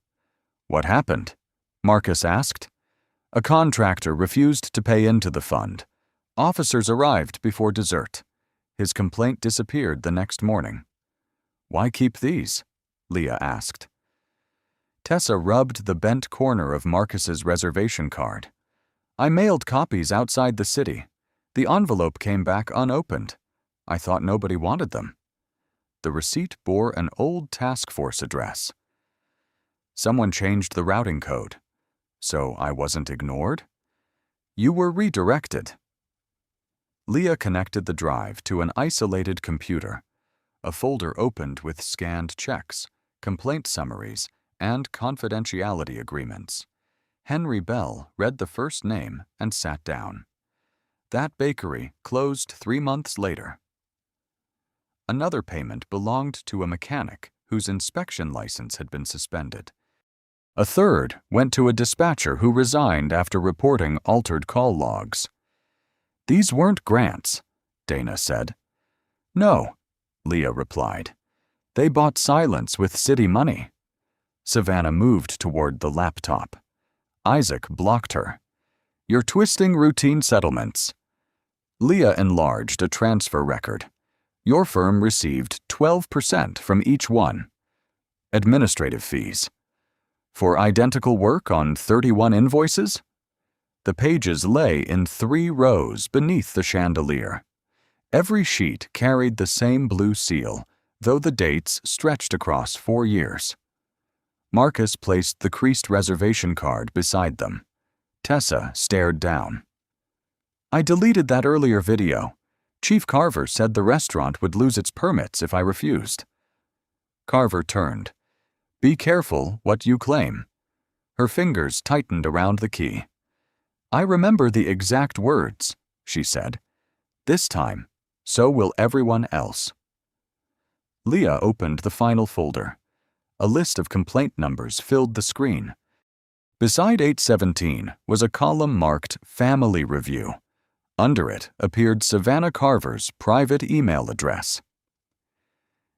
"What happened?" Marcus asked. "A contractor refused to pay into the fund. Officers arrived before dessert. His complaint disappeared the next morning." "Why keep these?" Leah asked. Tessa rubbed the bent corner of Marcus's reservation card. "I mailed copies outside the city. The envelope came back unopened. I thought nobody wanted them." The receipt bore an old task force address. "Someone changed the routing code. So I wasn't ignored?" "You were redirected." Leah connected the drive to an isolated computer. A folder opened with scanned checks, complaint summaries, and confidentiality agreements. Henry Bell read the first name and sat down. That bakery closed 3 months later. Another payment belonged to a mechanic whose inspection license had been suspended. A third went to a dispatcher who resigned after reporting altered call logs. "These weren't grants," Dana said. "No," Leah replied. "They bought silence with city money." Savannah moved toward the laptop. Isaac blocked her. "You're twisting routine settlements." Leah enlarged a transfer record. "Your firm received 12% from each one. Administrative fees. For identical work on 31 invoices?" The pages lay in 3 rows beneath the chandelier. Every sheet carried the same blue seal, though the dates stretched across 4 years. Marcus placed the creased reservation card beside them. Tessa stared down. "I deleted that earlier video. Chief Carver said the restaurant would lose its permits if I refused." Carver turned. "Be careful what you claim." Her fingers tightened around the key. "I remember the exact words," she said. "This time, so will everyone else." Leah opened the final folder. A list of complaint numbers filled the screen. Beside 817 was a column marked Family Review. Under it appeared Savannah Carver's private email address.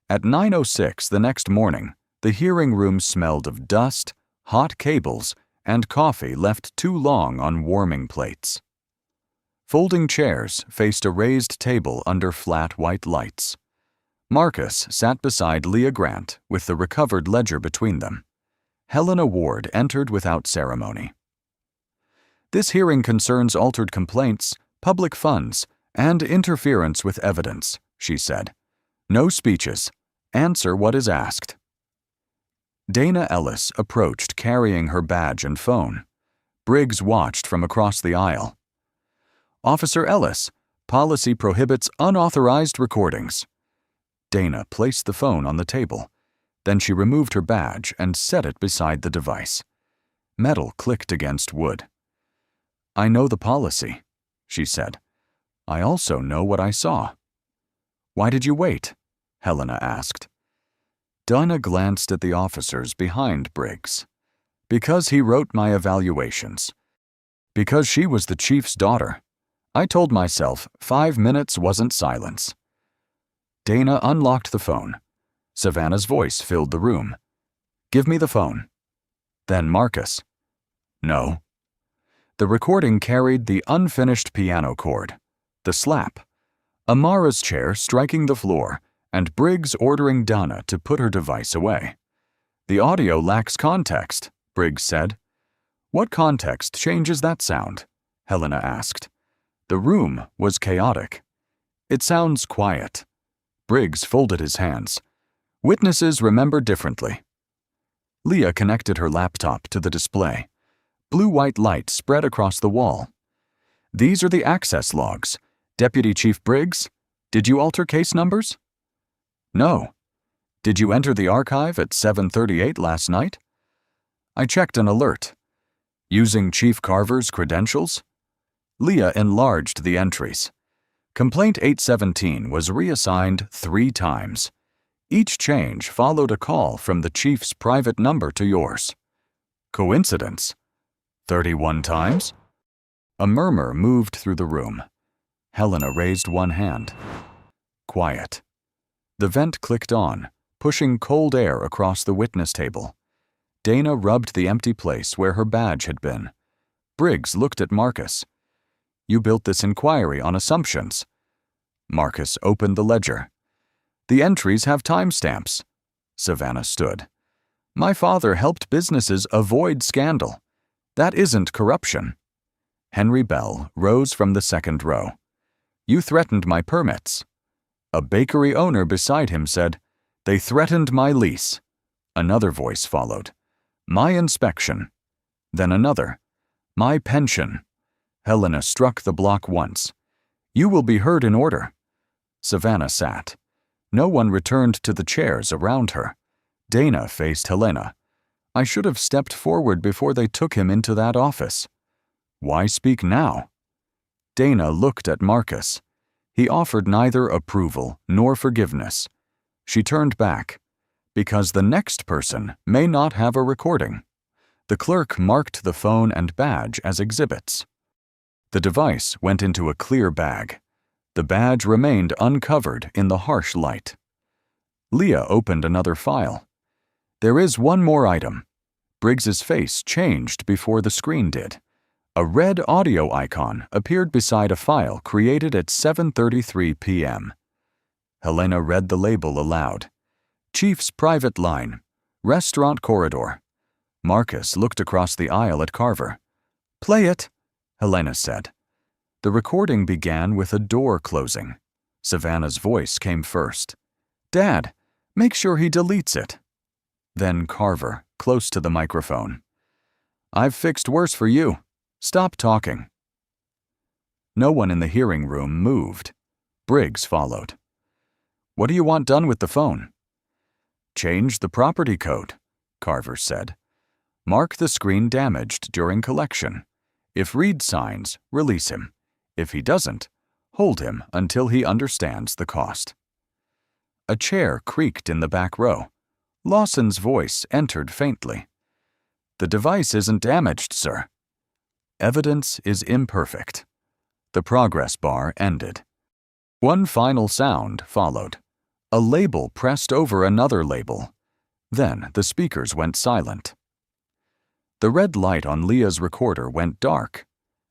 At 9:06 the next morning, the hearing room smelled of dust, hot cables, and coffee left too long on warming plates. Folding chairs faced a raised table under flat white lights. Marcus sat beside Leah Grant with the recovered ledger between them. Helena Ward entered without ceremony. "This hearing concerns altered complaints, public funds, and interference with evidence," she said. "No speeches. Answer what is asked." Dana Ellis approached carrying her badge and phone. Briggs watched from across the aisle. "Officer Ellis, policy prohibits unauthorized recordings." Dana placed the phone on the table. Then she removed her badge and set it beside the device. Metal clicked against wood. "I know the policy," she said. "I also know what I saw." "Why did you wait?" Helena asked. Donna glanced at the officers behind Briggs. "Because he wrote my evaluations. Because she was the chief's daughter. I told myself 5 minutes wasn't silence." Dana unlocked the phone. Savannah's voice filled the room. "Give me the phone." Then Marcus. "No." The recording carried the unfinished piano chord, the slap, Amara's chair striking the floor, and Briggs ordering Donna to put her device away. "The audio lacks context," Briggs said. "What context changes that sound?" Helena asked. The room was chaotic. "It sounds quiet." Briggs folded his hands. "Witnesses remember differently." Leah connected her laptop to the display. Blue-white light spread across the wall. "These are the access logs. Deputy Chief Briggs, did you alter case numbers?" "No." "Did you enter the archive at 7:38 last night?" "I checked an alert." "Using Chief Carver's credentials?" Leah enlarged the entries. Complaint 817 was reassigned 3 times. Each change followed a call from the chief's private number to yours. Coincidence? 31 times? A murmur moved through the room. Helena raised one hand. Quiet. The vent clicked on, pushing cold air across the witness table. Dana rubbed the empty place where her badge had been. Briggs looked at Marcus. You built this inquiry on assumptions. Marcus opened the ledger. The entries have timestamps. Savannah stood. My father helped businesses avoid scandal. That isn't corruption. Henry Bell rose from the second row. You threatened my permits. A bakery owner beside him said, They threatened my lease. Another voice followed. My inspection. Then another. My pension. Helena struck the block once. You will be heard in order. Savannah sat. No one returned to the chairs around her. Dana faced Helena. I should have stepped forward before they took him into that office. Why speak now? Dana looked at Marcus. He offered neither approval nor forgiveness. She turned back. Because the next person may not have a recording. The clerk marked the phone and badge as exhibits. The device went into a clear bag. The badge remained uncovered in the harsh light. Leah opened another file. There is one more item. Briggs's face changed before the screen did. A red audio icon appeared beside a file created at 7:33 p.m. Helena read the label aloud. Chief's private line. Restaurant corridor. Marcus looked across the aisle at Carver. Play it, Helena said. The recording began with a door closing. Savannah's voice came first. Dad, make sure he deletes it. Then Carver, close to the microphone. I've fixed worse for you. Stop talking. No one in the hearing room moved. Briggs followed. What do you want done with the phone? Change the property code, Carver said. Mark the screen damaged during collection. If Reed signs, release him. If he doesn't, hold him until he understands the cost. A chair creaked in the back row. Lawson's voice entered faintly. The device isn't damaged, sir. Evidence is imperfect. The progress bar ended. One final sound followed. A label pressed over another label. Then the speakers went silent. The red light on Leah's recorder went dark.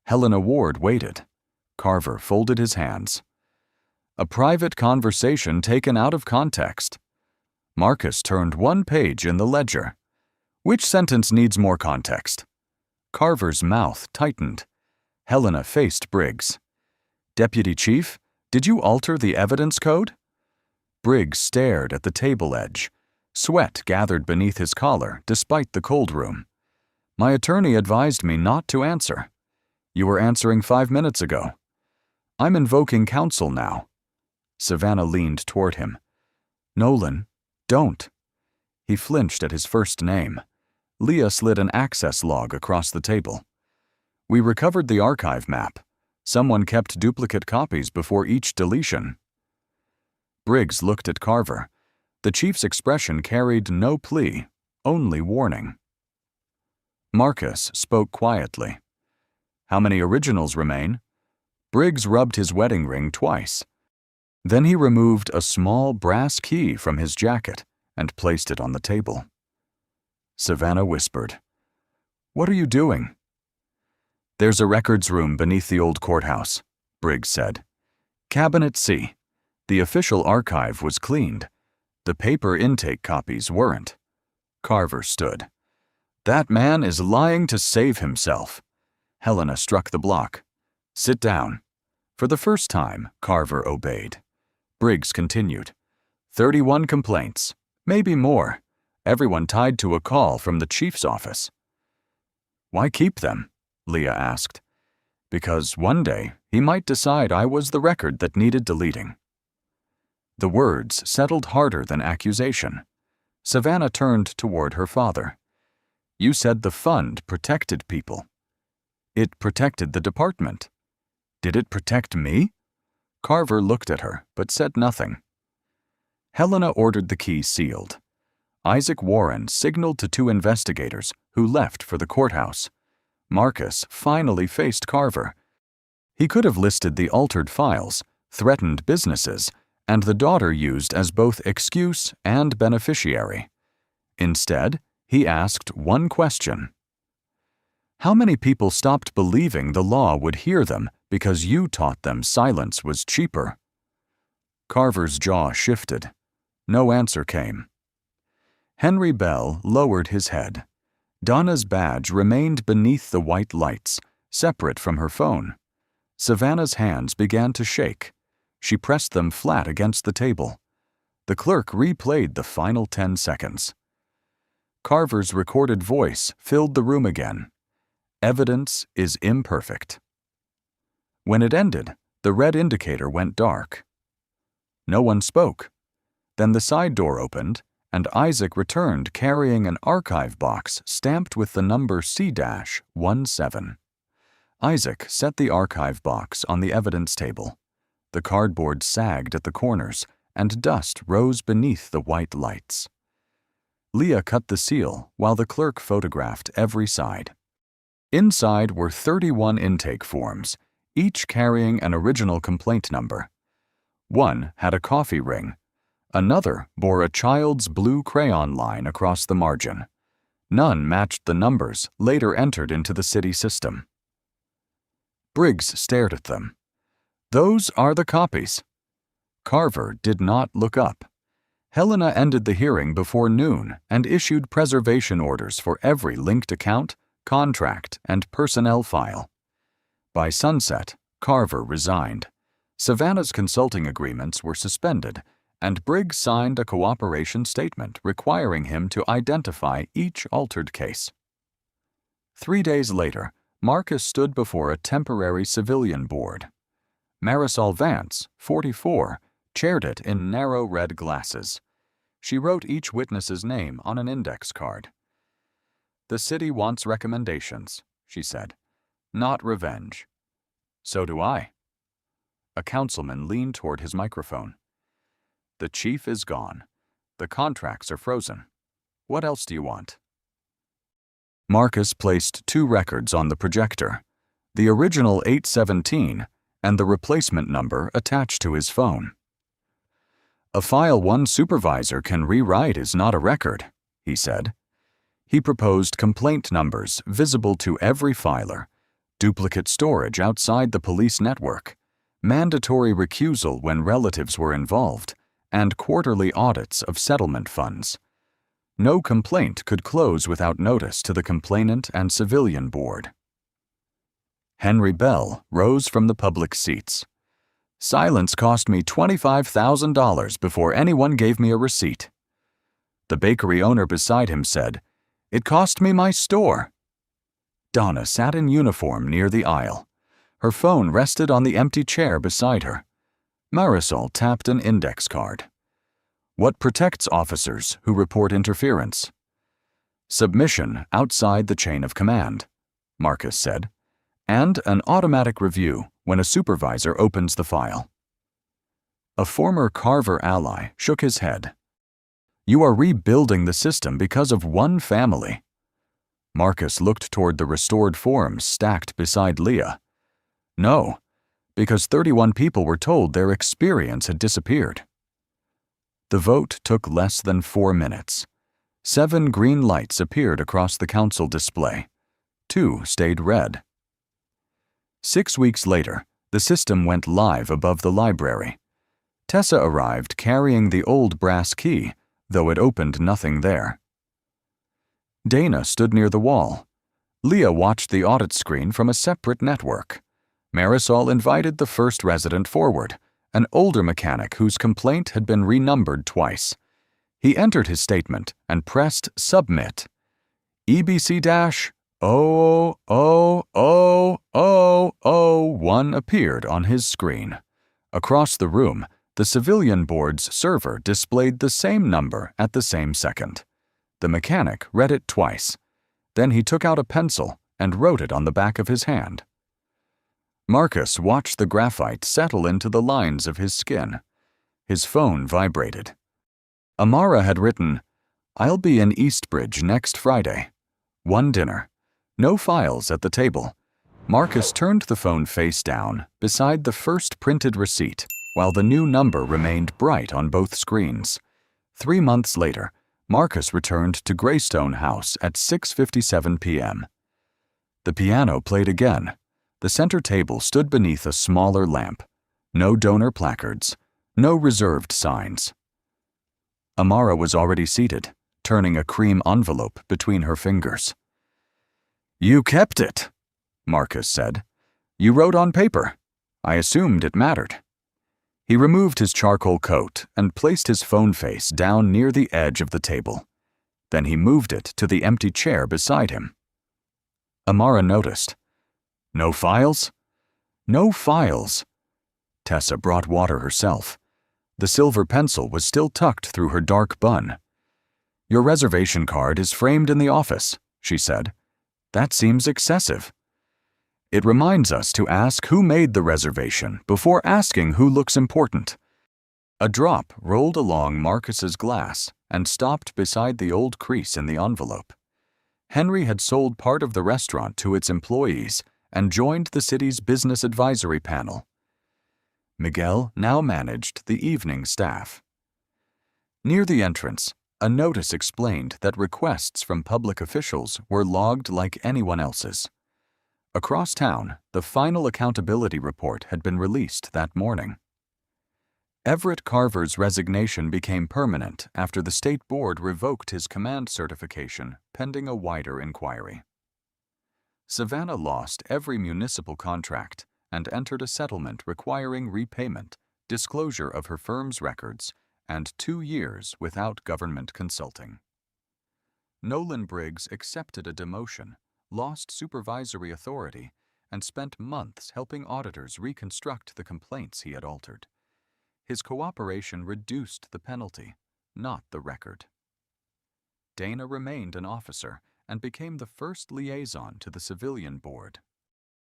Helena Ward waited. Carver folded his hands. A private conversation taken out of context. Marcus turned one page in the ledger. Which sentence needs more context? Carver's mouth tightened. Helena faced Briggs. Deputy Chief, did you alter the evidence code? Briggs stared at the table edge. Sweat gathered beneath his collar despite the cold room. My attorney advised me not to answer. You were answering 5 minutes ago. I'm invoking counsel now. Savannah leaned toward him. Nolan, don't. He flinched at his first name. Leah slid an access log across the table. We recovered the archive map. Someone kept duplicate copies before each deletion. Briggs looked at Carver. The chief's expression carried no plea, only warning. Marcus spoke quietly. How many originals remain? Briggs rubbed his wedding ring twice. Then he removed a small brass key from his jacket and placed it on the table. Savannah whispered, What are you doing? There's a records room beneath the old courthouse, Briggs said. Cabinet C. The official archive was cleaned. The paper intake copies weren't. Carver stood. That man is lying to save himself. Helena struck the block. Sit down. For the first time, Carver obeyed. Briggs continued. 31 complaints, maybe more. Everyone tied to a call from the chief's office. Why keep them? Leah asked. Because one day he might decide I was the record that needed deleting. The words settled harder than accusation. Savannah turned toward her father. You said the fund protected people. It protected the department. Did it protect me? Carver looked at her, but said nothing. Helena ordered the key sealed. Isaac Warren signaled to 2 investigators who left for the courthouse. Marcus finally faced Carver. He could have listed the altered files, threatened businesses, and the daughter used as both excuse and beneficiary. Instead, he asked one question. How many people stopped believing the law would hear them because you taught them silence was cheaper? Carver's jaw shifted. No answer came. Henry Bell lowered his head. Donna's badge remained beneath the white lights, separate from her phone. Savannah's hands began to shake. She pressed them flat against the table. The clerk replayed the final 10 seconds. Carver's recorded voice filled the room again. Evidence is imperfect. When it ended, the red indicator went dark. No one spoke. Then the side door opened, and Isaac returned carrying an archive box stamped with the number C-17. Isaac set the archive box on the evidence table. The cardboard sagged at the corners, and dust rose beneath the white lights. Leah cut the seal while the clerk photographed every side. Inside were 31 intake forms, each carrying an original complaint number. One had a coffee ring. Another bore a child's blue crayon line across the margin. None matched the numbers later entered into the city system. Briggs stared at them. Those are the copies. Carver did not look up. Helena ended the hearing before noon and issued preservation orders for every linked account, contract, and personnel file. By sunset, Carver resigned. Savannah's consulting agreements were suspended, and Briggs signed a cooperation statement requiring him to identify each altered case. 3 days later, Marcus stood before a temporary civilian board. Marisol Vance, 44, chaired it in narrow red glasses. She wrote each witness's name on an index card. "The city wants recommendations," she said, "not revenge." "So do I." A councilman leaned toward his microphone. "The chief is gone. The contracts are frozen. What else do you want?" Marcus placed 2 records on the projector, the original 817 and the replacement number attached to his phone. "A file one supervisor can rewrite is not a record," he said. He proposed complaint numbers visible to every filer, duplicate storage outside the police network, mandatory recusal when relatives were involved, and quarterly audits of settlement funds. No complaint could close without notice to the complainant and civilian board. Henry Bell rose from the public seats. "Silence cost me $25,000 before anyone gave me a receipt." The bakery owner beside him said, "It cost me my store." Donna sat in uniform near the aisle. Her phone rested on the empty chair beside her. Marisol tapped an index card. "What protects officers who report interference?" "Submission outside the chain of command," Marcus said, "and an automatic review when a supervisor opens the file." A former Carver ally shook his head. "You are rebuilding the system because of one family." Marcus looked toward the restored forms stacked beside Leah. "No, because 31 people were told their experience had disappeared." The vote took less than 4 minutes. 7 green lights appeared across the council display. 2 stayed red. 6 weeks later, the system went live above the library. Tessa arrived carrying the old brass key, though it opened nothing there. Dana stood near the wall. Leah watched the audit screen from a separate network. Marisol invited the first resident forward, an older mechanic whose complaint had been renumbered twice. He entered his statement and pressed Submit. EBC-0000001 appeared on his screen. Across the room, the civilian board's server displayed the same number at the same second. The mechanic read it twice. Then he took out a pencil and wrote it on the back of his hand. Marcus watched the graphite settle into the lines of his skin. His phone vibrated. Amara had written, "I'll be in Eastbridge next Friday. One dinner. No files at the table." Marcus turned the phone face down beside the first printed receipt, while the new number remained bright on both screens. 3 months later, Marcus returned to Greystone House at 6:57 p.m. The piano played again. The center table stood beneath a smaller lamp. No donor placards. No reserved signs. Amara was already seated, turning a cream envelope between her fingers. "You kept it," Marcus said. "You wrote on paper. I assumed it mattered." He removed his charcoal coat and placed his phone face down near the edge of the table. Then he moved it to the empty chair beside him. Amara noticed. "No files?" "No files." Tessa brought water herself. The silver pencil was still tucked through her dark bun. "Your reservation card is framed in the office," she said. "That seems excessive." "It reminds us to ask who made the reservation before asking who looks important." A drop rolled along Marcus's glass and stopped beside the old crease in the envelope. Henry had sold part of the restaurant to its employees and joined the city's business advisory panel. Miguel now managed the evening staff. Near the entrance, a notice explained that requests from public officials were logged like anyone else's. Across town, the final accountability report had been released that morning. Everett Carver's resignation became permanent after the state board revoked his command certification pending a wider inquiry. Savannah lost every municipal contract and entered a settlement requiring repayment, disclosure of her firm's records, and 2 years without government consulting. Nolan Briggs accepted a demotion, lost supervisory authority, and spent months helping auditors reconstruct the complaints he had altered. His cooperation reduced the penalty, not the record. Dana remained an officer and became the first liaison to the civilian board.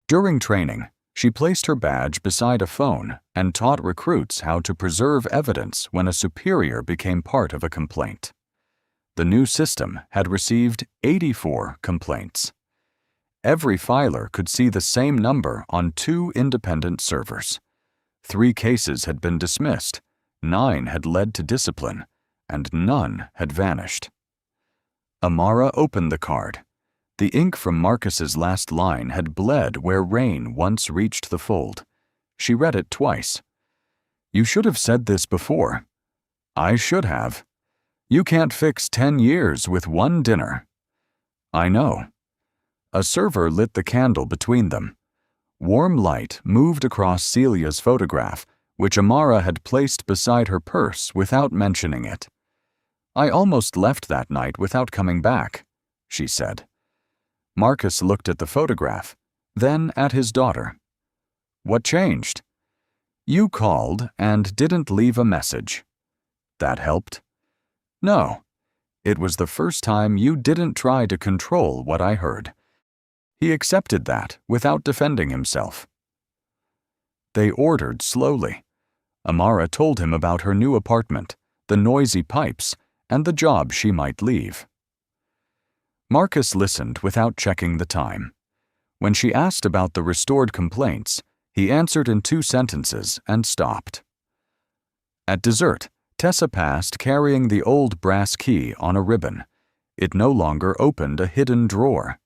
During training, she placed her badge beside a phone and taught recruits how to preserve evidence when a superior became part of a complaint. The new system had received 84 complaints. Every filer could see the same number on 2 independent servers. 3 cases had been dismissed, 9 had led to discipline, and none had vanished. Amara opened the card. The ink from Marcus's last line had bled where rain once reached the fold. She read it twice. "You should have said this before." "I should have." "You can't fix 10 years with 1 dinner." "I know." A server lit the candle between them. Warm light moved across Celia's photograph, which Amara had placed beside her purse without mentioning it. "I almost left that night without coming back," she said. Marcus looked at the photograph, then at his daughter. "What changed?" "You called and didn't leave a message." "That helped?" "No. It was the first time you didn't try to control what I heard." He accepted that without defending himself. They ordered slowly. Amara told him about her new apartment, the noisy pipes, and the job she might leave. Marcus listened without checking the time. When she asked about the restored complaints, he answered in 2 sentences and stopped. At dessert, Tessa passed carrying the old brass key on a ribbon. It no longer opened a hidden drawer.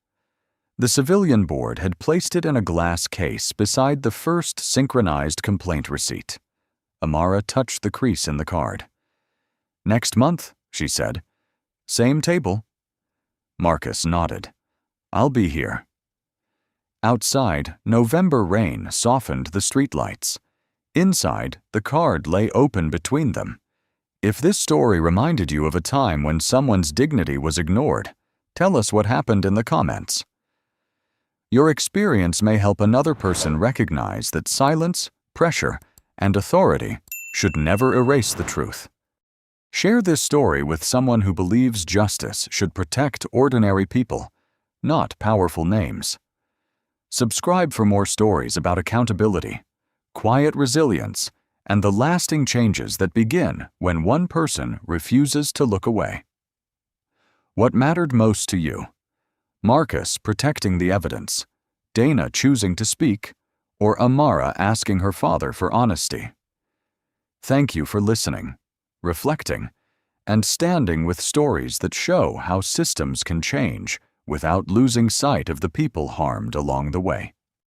The civilian board had placed it in a glass case beside the first synchronized complaint receipt. Amara touched the crease in the card. "Next month," she said. "Same table." Marcus nodded. "I'll be here." Outside, November rain softened the streetlights. Inside, the card lay open between them. If this story reminded you of a time when someone's dignity was ignored, tell us what happened in the comments. Your experience may help another person recognize that silence, pressure, and authority should never erase the truth. Share this story with someone who believes justice should protect ordinary people, not powerful names. Subscribe for more stories about accountability, quiet resilience, and the lasting changes that begin when one person refuses to look away. What mattered most to you? Marcus protecting the evidence, Dana choosing to speak, or Amara asking her father for honesty? Thank you for listening, reflecting, and standing with stories that show how systems can change without losing sight of the people harmed along the way.